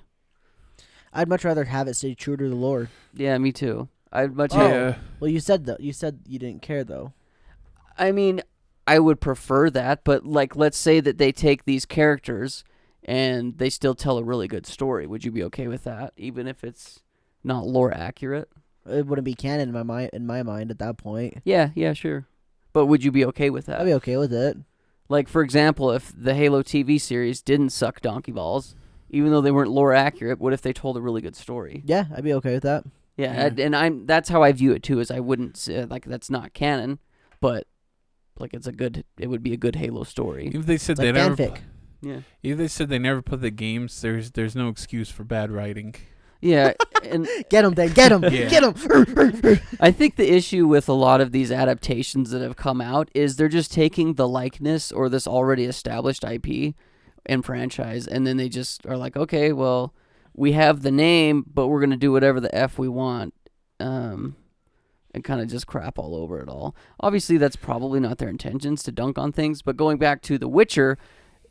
I'd much rather have it stay true to the lore. Yeah, me too. I'd much Yeah. Well, you said you didn't care though. I mean, I would prefer that, but like let's say that they take these characters and they still tell a really good story. Would you be okay with that, even if it's not lore accurate? It wouldn't be canon in my mind at that point. Yeah, sure. But would you be okay with that? I'd be okay with it. Like, for example, if the Halo TV series didn't suck donkey balls, even though they weren't lore accurate, what if they told a really good story? Yeah, I'd be okay with that. Yeah. And that's how I view it too. Is I wouldn't say, like that's not canon, but like it would be a good Halo story. If they said It's they like never, fanfic. Yeah. if they said they never put the games, there's no excuse for bad writing. Yeah, and Get him, then get him, Yeah. get him. I think the issue with a lot of these adaptations that have come out is they're just taking the likeness or this already established IP and franchise, and then they just are like, okay, well, we have the name, but we're gonna do whatever the F we want, and kind of just crap all over it all. Obviously, that's probably not their intentions to dunk on things, but going back to The Witcher,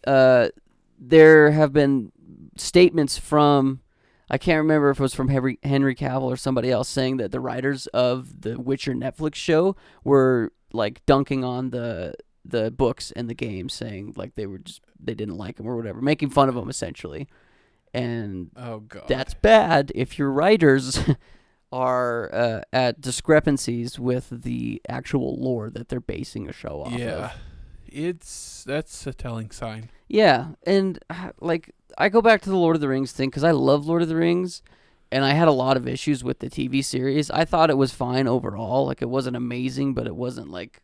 there have been statements from, I can't remember if it was from Henry Cavill or somebody else, saying that the writers of the Witcher Netflix show were like dunking on the books and the games, saying like they didn't like them or whatever, making fun of them essentially. And Oh god. that's bad if your writers are at discrepancies with the actual lore that they're basing a show off of. That's a telling sign. Yeah, and like I go back to the Lord of the Rings thing because I love Lord of the Rings, and I had a lot of issues with the TV series. I thought it was fine overall. Like it wasn't amazing, but it wasn't like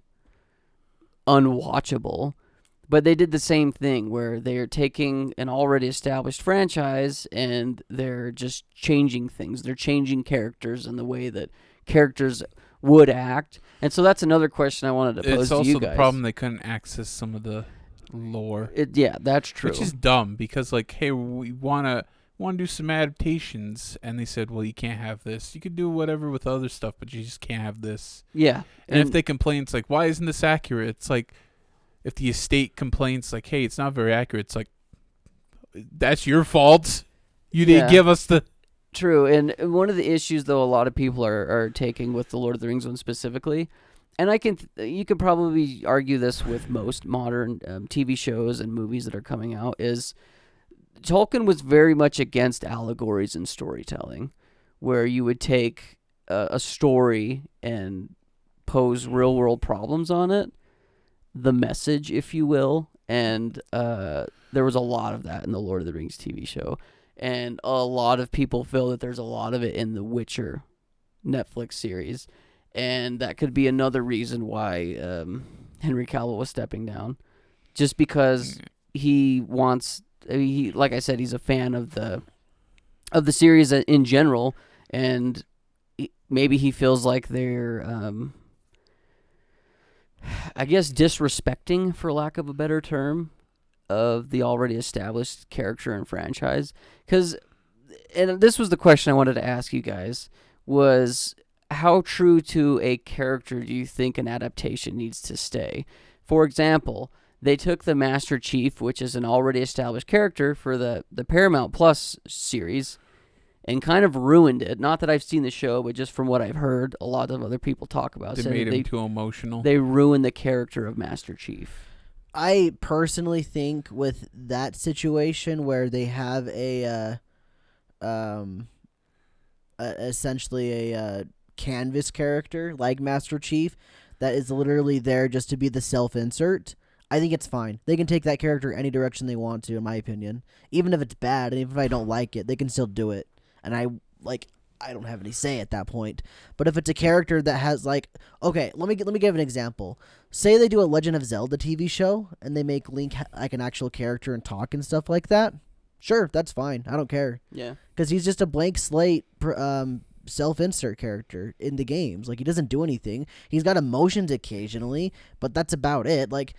unwatchable. But they did the same thing where they're taking an already established franchise and they're just changing things. They're changing characters and the way that characters would act. And so that's another question I wanted to pose It's to you also guys. the problem they couldn't access some of the lore, Yeah, that's true. which is dumb because like, hey, we wanna do some adaptations, and they said, well, you can't have this. You could do whatever with other stuff, but you just can't have this. Yeah. And if they complain, it's like, why isn't this accurate? It's like, if the estate complains, like, hey, it's not very accurate, it's like, that's your fault. You didn't give us the... True, and one of the issues, though, a lot of people are taking with the Lord of the Rings one specifically, and you could probably argue this with most modern TV shows and movies that are coming out, is Tolkien was very much against allegories in storytelling, where you would take a story and pose real-world problems on it, the message, if you will, and there was a lot of that in the Lord of the Rings TV show. And a lot of people feel that there's a lot of it in the Witcher Netflix series. And that could be another reason why Henry Cavill was stepping down. Just because he wants... like I said, he's a fan of the series in general. And maybe he feels like they're... I guess disrespecting, for lack of a better term, of the already established character and franchise. And this was the question I wanted to ask you guys, was how true to a character do you think an adaptation needs to stay? For example, they took the Master Chief, which is an already established character for the Paramount Plus series, and kind of ruined it. Not that I've seen the show, but just from what I've heard, a lot of other people talk about. They made him too emotional. They ruined the character of Master Chief. I personally think with that situation where they have essentially a canvas character like Master Chief that is literally there just to be the self-insert, I think it's fine. They can take that character any direction they want to, in my opinion. Even if it's bad, and even if I don't like it, they can still do it. And I don't have any say at that point. But if it's a character that has okay, let me give an example. Say they do a Legend of Zelda TV show and they make Link like an actual character and talk and stuff like that. Sure, that's fine. I don't care. Yeah. Because he's just a blank slate self-insert character in the games. Like, he doesn't do anything. He's got emotions occasionally, but that's about it. Like,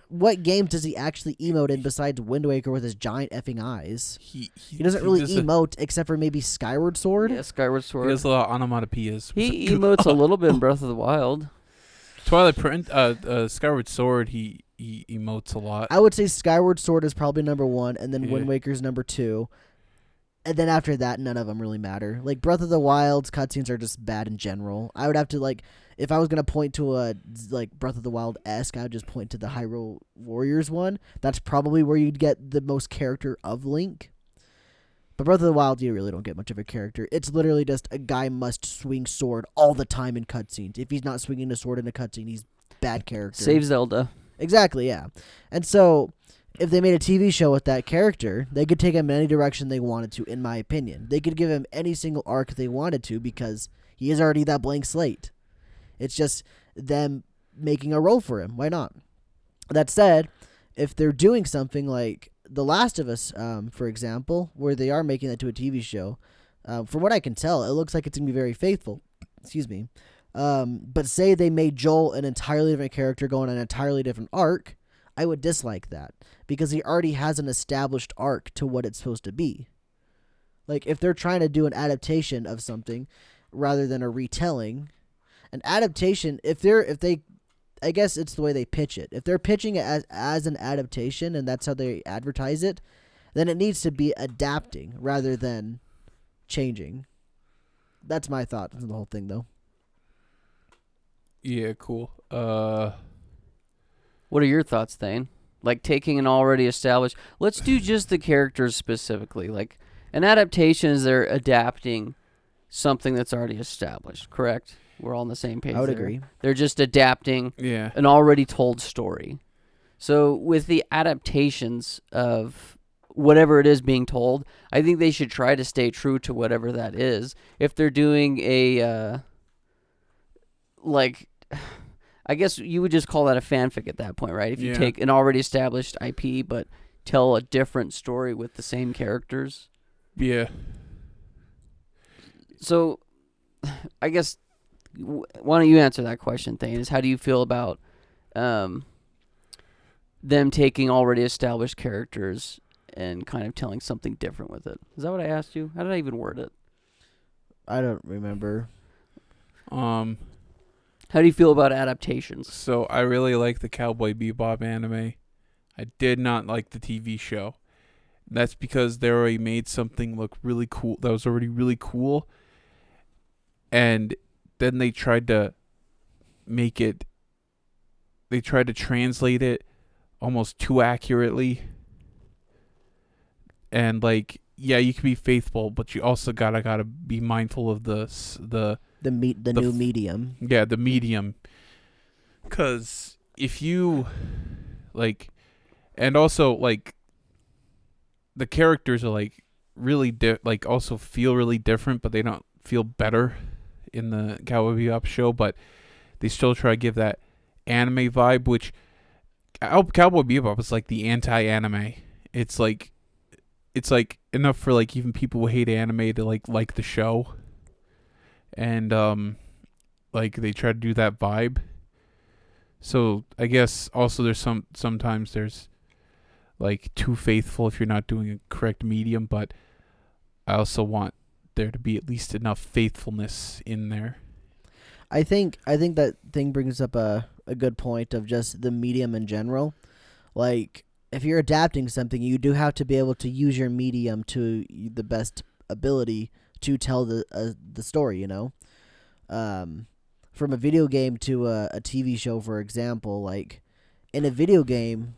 what game does he actually emote in besides Wind Waker with his giant effing eyes? He doesn't really emote except for maybe Skyward Sword. Yeah, Skyward Sword. He has a lot of onomatopoeias. He emotes a little bit in Breath of the Wild. Twilight Skyward Sword, he emotes a lot. I would say Skyward Sword is probably number 1, and then Wind Waker's number 2. And then after that, none of them really matter. Like, Breath of the Wild's cutscenes are just bad in general. I would have to, if I was going to point to a, Breath of the Wild-esque, I would just point to the Hyrule Warriors one. That's probably where you'd get the most character of Link. But Breath of the Wild, you really don't get much of a character. It's literally just a guy must swing sword all the time in cutscenes. If he's not swinging a sword in a cutscene, he's bad character. Save Zelda. Exactly, yeah. And so, if they made a TV show with that character, they could take him in any direction they wanted to, in my opinion. They could give him any single arc they wanted to because he is already that blank slate. It's just them making a role for him. Why not? That said, if they're doing something like The Last of Us, for example, where they are making that to a TV show, from what I can tell, it looks like it's going to be very faithful. Excuse me. But say they made Joel an entirely different character going on an entirely different arc, I would dislike that because he already has an established arc to what it's supposed to be. Like, if they're trying to do an adaptation of something rather than a retelling, an adaptation, I guess it's the way they pitch it. If they're pitching it as an adaptation and that's how they advertise it, then it needs to be adapting rather than changing. That's my thought on the whole thing, though. Yeah, cool. What are your thoughts, Thane? Like, taking an already established... Let's do just the characters specifically. Like, an adaptation is they're adapting something that's already established, correct? We're all on the same page. I would there. agree. They're just adapting an already told story. So with the adaptations of whatever it is being told, I think they should try to stay true to whatever that is. If they're doing a... I guess you would just call that a fanfic at that point, right? If you take an already established IP but tell a different story with the same characters. Yeah. So, I guess, why don't you answer that question, Thane, is how do you feel about them taking already established characters and kind of telling something different with it? Is that what I asked you? How did I even word it? I don't remember. How do you feel about adaptations? So I really like the Cowboy Bebop anime. I did not like the TV show. That's because they already made something look really cool. That was already really cool. And then they tried to make it... They tried to translate it almost too accurately. And yeah, you can be faithful, but you also gotta be mindful of the new medium. Yeah, the medium. Because if you, and also, the characters are, really, also feel really different, but they don't feel better in the Cowboy Bebop show, but they still try to give that anime vibe, which Cowboy Bebop is, the anti-anime. It's, enough for, even people who hate anime to, like the show. And they try to do that vibe. So I guess also there's sometimes there's too faithful if you're not doing a correct medium, but I also want there to be at least enough faithfulness in there. I think that thing brings up a good point of just the medium in general. If you're adapting something, you do have to be able to use your medium to the best ability to tell the story, you know. From a video game to a TV show, for example, like in a video game,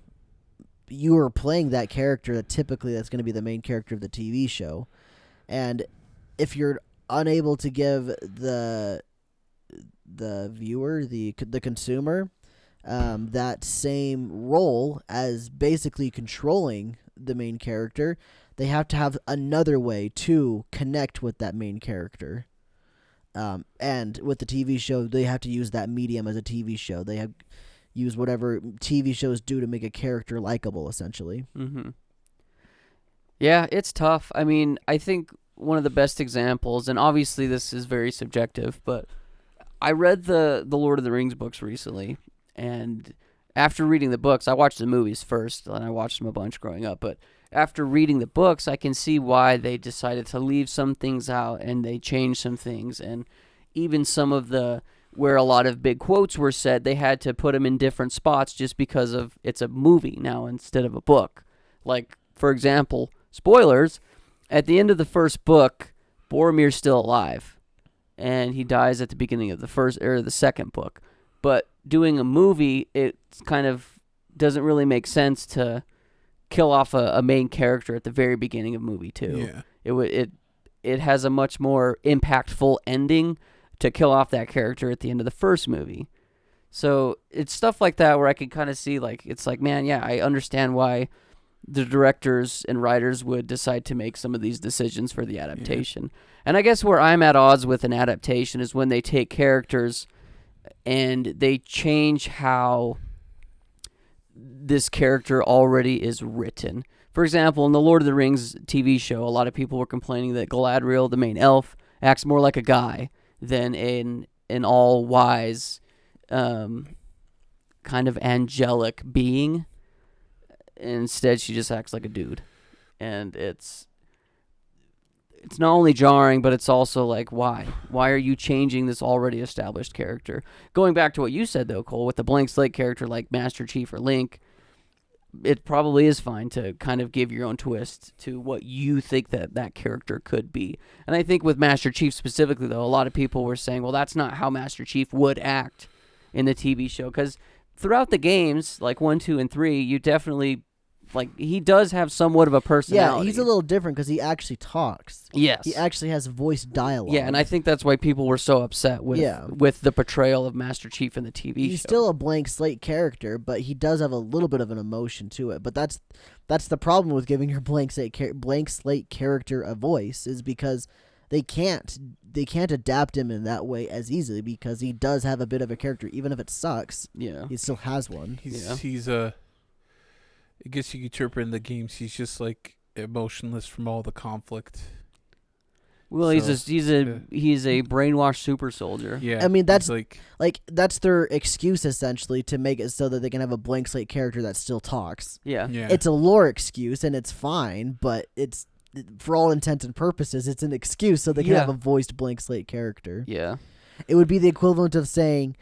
you are playing that character that typically that's going to be the main character of the TV show, and if you're unable to give the viewer, the consumer, that same role as basically controlling the main character, they have to have another way to connect with that main character. And with the TV show, they have to use that medium as a TV show. They have use whatever TV shows do to make a character likable, essentially. Mm-hmm. Yeah, it's tough. I mean, I think one of the best examples, and obviously this is very subjective, but I read the Lord of the Rings books recently, and after reading the books, I watched the movies first, and I watched them a bunch growing up, but after reading the books, I can see why they decided to leave some things out, and they changed some things, and even some of where a lot of big quotes were said, they had to put them in different spots just because of it's a movie now instead of a book. Like, for example, spoilers, at the end of the first book, Boromir's still alive, and he dies at the beginning of the second book. But doing a movie, it kind of doesn't really make sense to kill off a main character at the very beginning of movie 2. Yeah. It has a much more impactful ending to kill off that character at the end of the first movie. So it's stuff like that where I can kind of see, like, it's like, man, yeah, I understand why the directors and writers would decide to make some of these decisions for the adaptation. Yeah. And I guess where I'm at odds with an adaptation is when they take characters and they change how this character already is written. For example, in the Lord of the Rings TV show, a lot of people were complaining that Galadriel, the main elf, acts more like a guy than an all-wise, kind of angelic being. Instead, she just acts like a dude. And it's not only jarring, but it's also like, why? Why are you changing this already established character? Going back to what you said, though, Cole, with the blank slate character like Master Chief or Link, it probably is fine to kind of give your own twist to what you think that character could be. And I think with Master Chief specifically, though, a lot of people were saying, well, that's not how Master Chief would act in the TV show. Because throughout the games, like 1, 2, and 3, you definitely, like, he does have somewhat of a personality. Yeah, he's a little different because he actually talks. Yes. He actually has voice dialogue. Yeah, and I think that's why people were so upset with the portrayal of Master Chief in the TV show. He's still a blank slate character, but he does have a little bit of an emotion to it. But that's the problem with giving your blank slate character a voice, is because they can't adapt him in that way as easily, because he does have a bit of a character, even if it sucks. Yeah, he still has one. He's I guess you could interpret in the games he's just like emotionless from all the conflict. Well, he's a brainwashed super soldier. Yeah, I mean that's that's their excuse essentially to make it so that they can have a blank slate character that still talks. Yeah. It's a lore excuse and it's fine, but it's, for all intents and purposes, it's an excuse so they can have a voiced blank slate character. Yeah, it would be the equivalent of saying,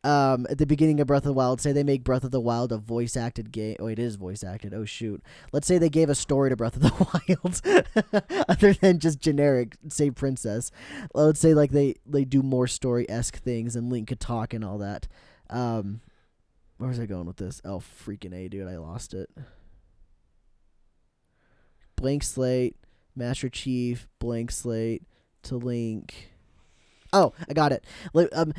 at the beginning of Breath of the Wild, say they make Breath of the Wild a voice acted game. Oh, it is voice acted. Oh shoot! Let's say they gave a story to Breath of the Wild, other than just generic, say princess. Let's say like they do more story-esque things and Link could talk and all that. Where was I going with this? Oh freaking A, dude! I lost it. Blank slate, Master Chief, blank slate to Link. Oh, I got it.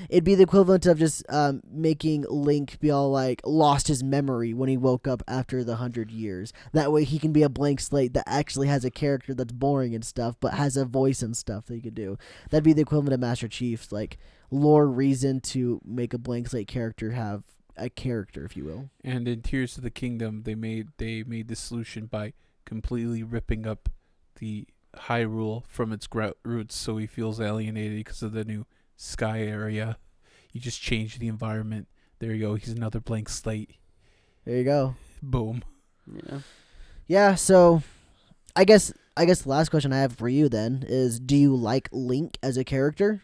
It'd be the equivalent of just making Link be all like lost his memory when he woke up after the 100 years. That way he can be a blank slate that actually has a character that's boring and stuff, but has a voice and stuff that he could do. That'd be the equivalent of Master Chief's like lore reason to make a blank slate character have a character, if you will. And in Tears of the Kingdom, they made the solution by completely ripping up the Hyrule from its roots, so he feels alienated because of the new sky area. You just change the environment. There you go. He's another blank slate. There you go. Boom. Yeah. So, I guess the last question I have for you then is: do you like Link as a character,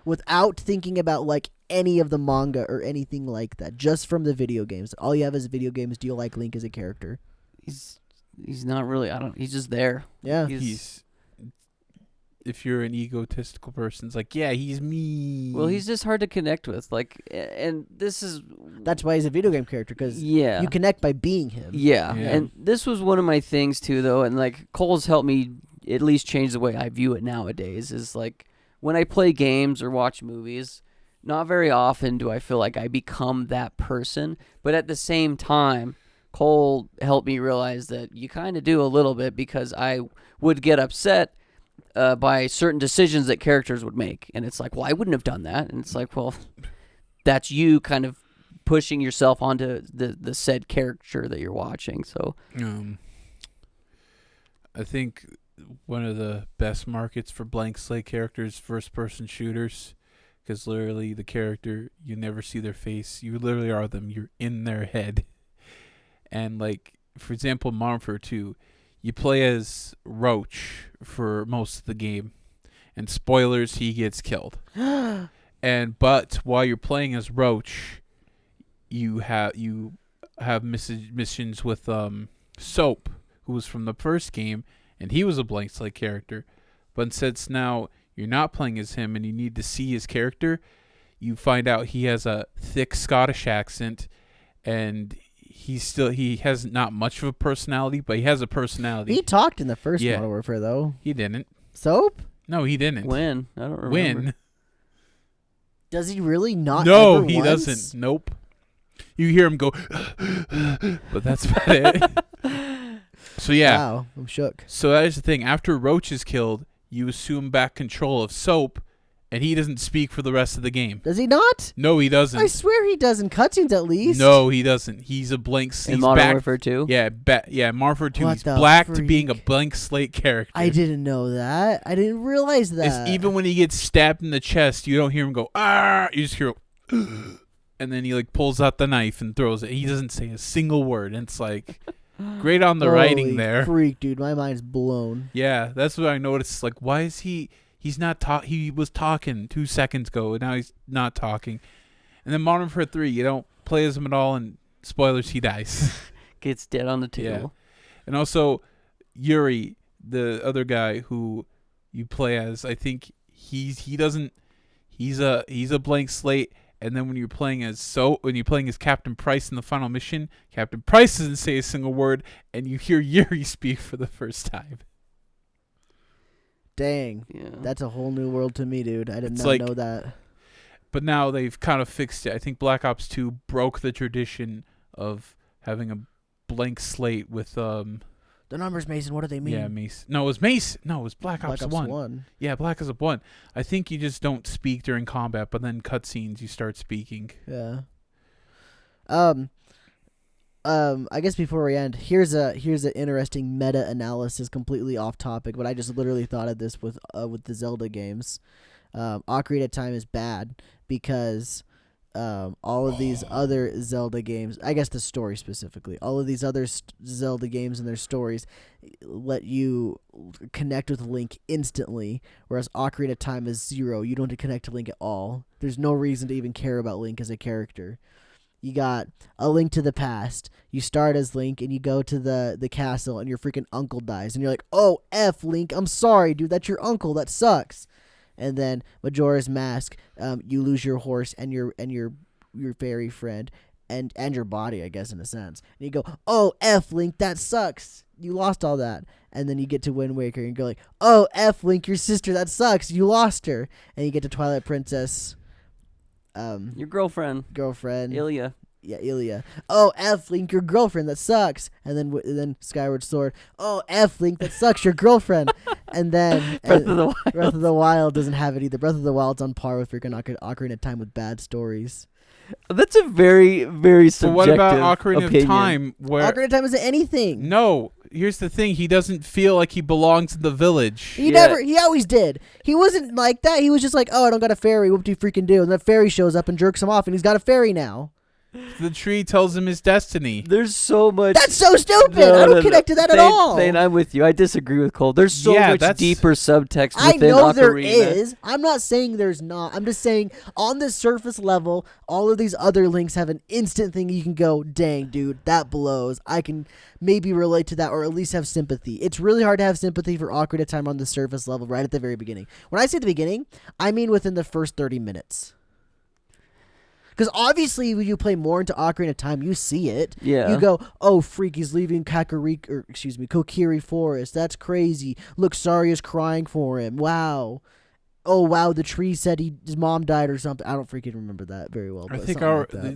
without thinking about like any of the manga or anything like that, just from the video games? All you have is video games. Do you like Link as a character? He's not really. He's just there. Yeah. He's if you're an egotistical person, it's like, yeah, he's me. Well, he's just hard to connect with. Like, and this is That's why he's a video game character, because you connect by being him. Yeah, and this was one of my things too, though, and like Cole's helped me at least change the way I view it nowadays. Is like when I play games or watch movies, not very often do I feel like I become that person, but at the same time, Cole helped me realize that you kind of do a little bit, because I would get upset by certain decisions that characters would make. And it's like, well, I wouldn't have done that. And it's like, well, that's you kind of pushing yourself onto the said character that you're watching. So I think one of the best markets for blank slate characters, first-person shooters, because literally the character, you never see their face. You literally are them. You're in their head. And like, for example, Modern Warfare 2, you play as Roach for most of the game, and spoilers, he gets killed. But while you're playing as Roach, you have missions with Soap, who was from the first game, and he was a blank slate character. But since now you're not playing as him and you need to see his character, you find out he has a thick Scottish accent, and he has not much of a personality, but he has a personality. He talked in the first Modern Warfare, though. He didn't. Soap? No, he didn't. When? I don't remember. When? Does he really not? No, he once? doesn't. Nope. You hear him go, but that's about it. So yeah. Wow, I'm shook. So that is the thing. After Roach is killed, you assume back control of Soap, and he doesn't speak for the rest of the game. Does he not? No, he doesn't. I swear he does in cutscenes at least. No, he doesn't. He's a blank. In Modern Warfare 2? Yeah, Modern Warfare 2. What He's the black freak? to being a blank slate character. I didn't know that. I didn't realize that. Even when he gets stabbed in the chest, you don't hear him go, ah! You just hear, and then he like pulls out the knife and throws it. He doesn't say a single word. And it's like, great on the writing there. Freak, dude. My mind's blown. Yeah, that's what I noticed. Like, why is he's not he was talking 2 seconds ago, and now he's not talking. And then Modern Warfare 3, you don't play as him at all, and spoilers, he dies. Gets dead on the table. Yeah. And also, Yuri, the other guy who you play as, I think he's a blank slate. And then when you're playing as Captain Price in the final mission, Captain Price doesn't say a single word, and you hear Yuri speak for the first time. Dang. Yeah. That's a whole new world to me, dude. I did It's not know that. But now they've kind of fixed it. I think Black Ops 2 broke the tradition of having a blank slate with The numbers, Mason, what do they mean? Yeah, Mace. No, it was Mace. No, it was Black Ops 1. Yeah, Black Ops 1. I think you just don't speak during combat, but then cutscenes you start speaking. Yeah. I guess before we end, here's an interesting meta analysis, completely off topic, but I just literally thought of this with the Zelda games. Ocarina of Time is bad because all of these other Zelda games, I guess the story specifically, all of these other Zelda games and their stories let you connect with Link instantly, whereas Ocarina of Time is 0. You don't have to connect to Link at all. There's no reason to even care about Link as a character. You got A Link to the Past. You start as Link and you go to the castle and your freaking uncle dies. And you're like, oh, F, Link, I'm sorry, dude, that's your uncle. That sucks. And then Majora's Mask, you lose your horse and your fairy friend and your body, I guess, in a sense. And you go, oh, F, Link, that sucks. You lost all that. And then you get to Wind Waker and you go like, oh, F, Link, your sister, that sucks. You lost her. And you get to Twilight Princess. Your girlfriend. Ilya. Yeah, Ilya. Oh, F, Link, your girlfriend, that sucks. And then Skyward Sword. Oh, F, Link, that sucks, your girlfriend. And then Breath of the Wild. Breath of the Wild doesn't have it either. Breath of the Wild's on par with freaking Ocarina of Time with bad stories. That's a very, very subjective But what about Ocarina opinion. of Time? Where Ocarina of Time isn't anything. No, here's the thing. He doesn't feel like he belongs in the village. He always did. He wasn't like that. He was just like, oh, I don't got a fairy. Whoop-de freaking do. And the fairy shows up and jerks him off, and he's got a fairy now. The tree tells him his destiny. There's so much. That's so stupid. I don't connect to that at all. Thane, I'm with you. I disagree with Cole. There's so much deeper subtext within I know Ocarina. there is. I'm not saying there's not. I'm just saying on the surface level, all of these other links have an instant thing you can go, dang, dude, that blows. I can maybe relate to that or at least have sympathy. It's really hard to have sympathy for Ocarina of Time on the surface level right at the very beginning. When I say the beginning, I mean within the first 30 minutes. Because obviously, when you play more into Ocarina of Time, you see it. Yeah. You go, oh, freak, he's leaving Kokiri Forest. That's crazy. Look, Saria's crying for him. Wow. Oh, wow, the tree said his mom died or something. I don't freaking remember that very well. I But think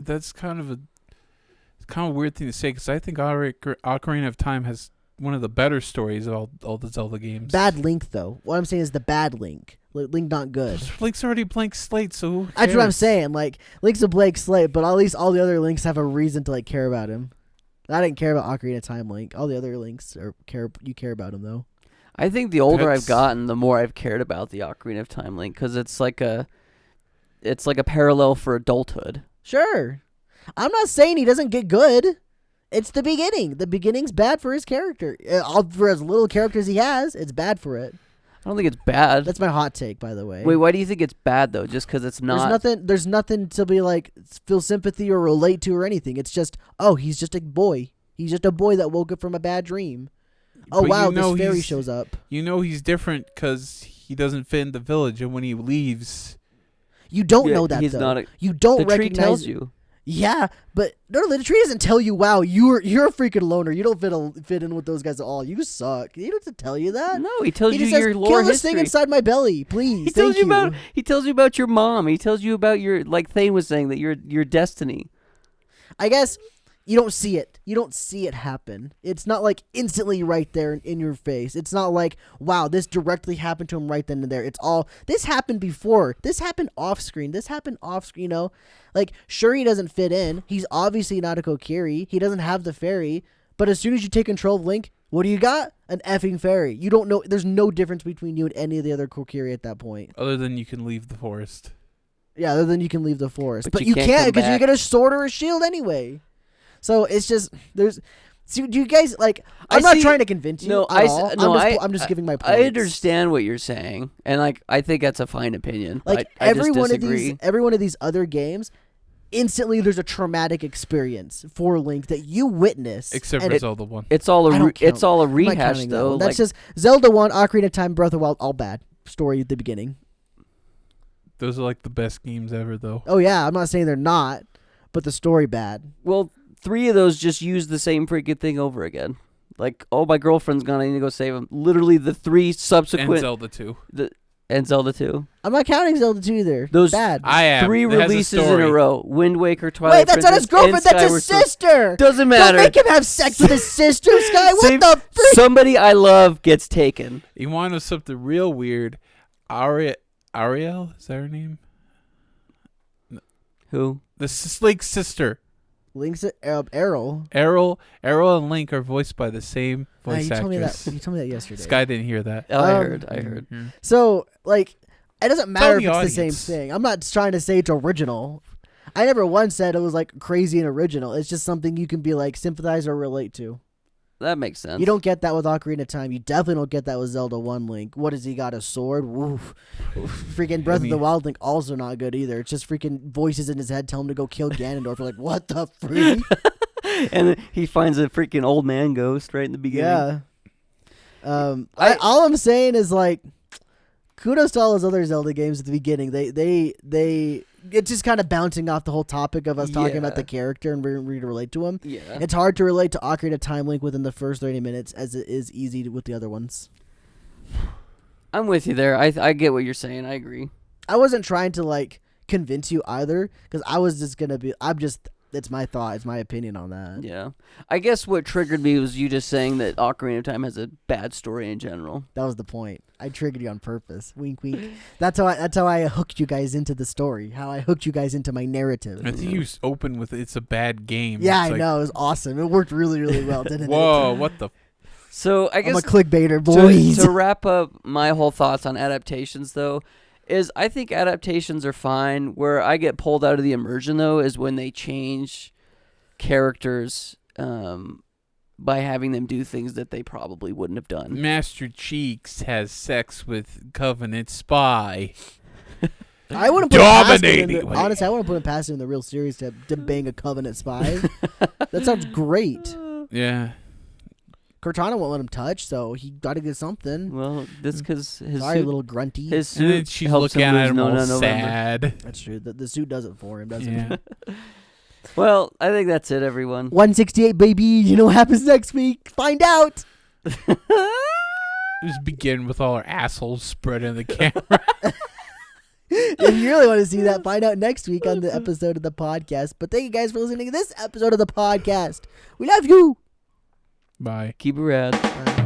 that's kind of a weird thing to say because I think Ocarina of Time has one of the better stories of all the Zelda games. Bad Link, though. What I'm saying is the bad Link. Link not good. Link's already blank slate, so who cares? That's what I'm saying. Like, Link's a blank slate, but at least all the other Links have a reason to like care about him. I didn't care about Ocarina of Time Link. All the other Links you care about him though. I think the older I've gotten, the more I've cared about the Ocarina of Time Link because it's like a parallel for adulthood. Sure, I'm not saying he doesn't get good. It's the beginning. The beginning's bad for his character. For as little characters he has, it's bad for it. I don't think it's bad. That's my hot take, by the way. Wait, why do you think it's bad though? Just because it's not? There's nothing to be like feel sympathy or relate to or anything. It's just, oh, he's just a boy. He's just a boy that woke up from a bad dream. Oh But wow, this fairy shows up. You know he's different because he doesn't fit in the village, and when he leaves, you don't know that he's though. Not you don't the recognize. Tree tells you. Yeah, but no, the tree doesn't tell you. Wow, you're a freaking loner. You don't fit in with those guys at all. You suck. He doesn't tell you that. No, he tells you just your says, lore kill this history. thing inside my belly, please. He tells you about your mom. He tells you about your, like Thane was saying, that your destiny. I guess you don't see it. You don't see it happen. It's not like instantly right there in your face. It's not like, wow, this directly happened to him right then and there. It's all, this happened before. This happened off screen. This happened off screen, you know? Like, sure, he doesn't fit in. He's obviously not a Kokiri. He doesn't have the fairy. But as soon as you take control of Link, what do you got? An effing fairy. You don't know. There's no difference between you and any of the other Kokiri at that point. other than you can leave the forest. Yeah, other than you can leave the forest. But But you you can't can't come because you back. get a sword or a shield anyway. So it's just, there's... See, do you guys, like... I'm not trying to convince you at all. I'm just giving my points. I understand what you're saying, and like I think that's a fine opinion. Like, I every just one disagree. every one of these other games, instantly there's a traumatic experience for Link that you witness. Except and for Zelda 1. It's all I don't count. it's all a I'm not rehash counting that though. one. That's like, just Zelda 1, Ocarina of Time, Breath of the Wild, all bad. Story at the beginning. Those are like the best games ever, though. Oh yeah, I'm not saying they're not, but the story bad. well, 3 of those just use the same freaking thing over again. Like, oh, my girlfriend's gone. I need to go save him. Literally, the 3 subsequent And Zelda 2. and Zelda 2. I'm not counting Zelda 2 either. Those bad. I am. 3 It has a releases in a story. row. Wind Waker, Twilight Wait, that's not his Princess, and girlfriend. That's his Skyward Sword. sister. Doesn't matter. Don't make him have sex with his sister, Sky. What Same- the freak? Somebody I love gets taken. You want to know something real weird? Ariel? Is that her name? Who? Link's sister. Link's Errol. Errol and Link are voiced by the same voice You told me that. actress. You told me that yesterday. Sky didn't hear that. Oh, I heard. Mhm. So, like, it doesn't matter if the it's the same audience. thing. I'm not trying to say it's original. I never once said it was, like, crazy and original. It's just something you can be, like, sympathize or relate to. That makes sense. You don't get that with Ocarina of Time. You definitely don't get that with Zelda 1 Link. What has he got, a sword? Woof. Freaking Breath of the Wild Link also not good either. It's just freaking voices in his head tell him to go kill Ganondorf. You're like, what the freak? And then he finds a freaking old man ghost right in the beginning. Yeah. All I'm saying is, like, kudos to all those other Zelda games at the beginning. They it's just kind of bouncing off the whole topic of us talking about the character and we relate to him. Yeah. It's hard to relate to Ocarina of Time Link within the first 30 minutes as it is easy with the other ones. I'm with you there. I get what you're saying. I agree. I wasn't trying to, like, convince you either because I was just going to be... It's my thought. It's my opinion on that. Yeah. I guess what triggered me was you just saying that Ocarina of Time has a bad story in general. That was the point. I triggered you on purpose. Wink, wink. That's how I hooked you guys into the story. How I hooked you guys into my narrative. I think you opened with "It's a bad game." Yeah, It's I like, know. It was awesome. It worked really, really well, didn't Whoa! it? What the? So I I'm guess a clickbaiter, boys. to wrap up my whole thoughts on adaptations, though, is I think adaptations are fine. Where I get pulled out of the immersion, though, is when they change characters by having them do things that they probably wouldn't have done. Master Cheeks has sex with Covenant spy. I wouldn't put it past him Dominating. honestly, I wouldn't put it past him in the real series to bang a Covenant spy. That sounds great. Yeah. Cortana won't let him touch, so he got to get something. Well, that's because his Sorry, suit, little grunty. his And then suit she's helps looking him at lose him no all November. sad. That's true. The suit does it for him, doesn't Yeah. it? Well, I think that's it, everyone. 168, baby. You know what happens next week? Find out. Just begin with all our assholes spread in the camera. If you really want to see that, find out next week on the episode of the podcast. But thank you guys for listening to this episode of the podcast. We love you. Bye. Keep it rad. Bye.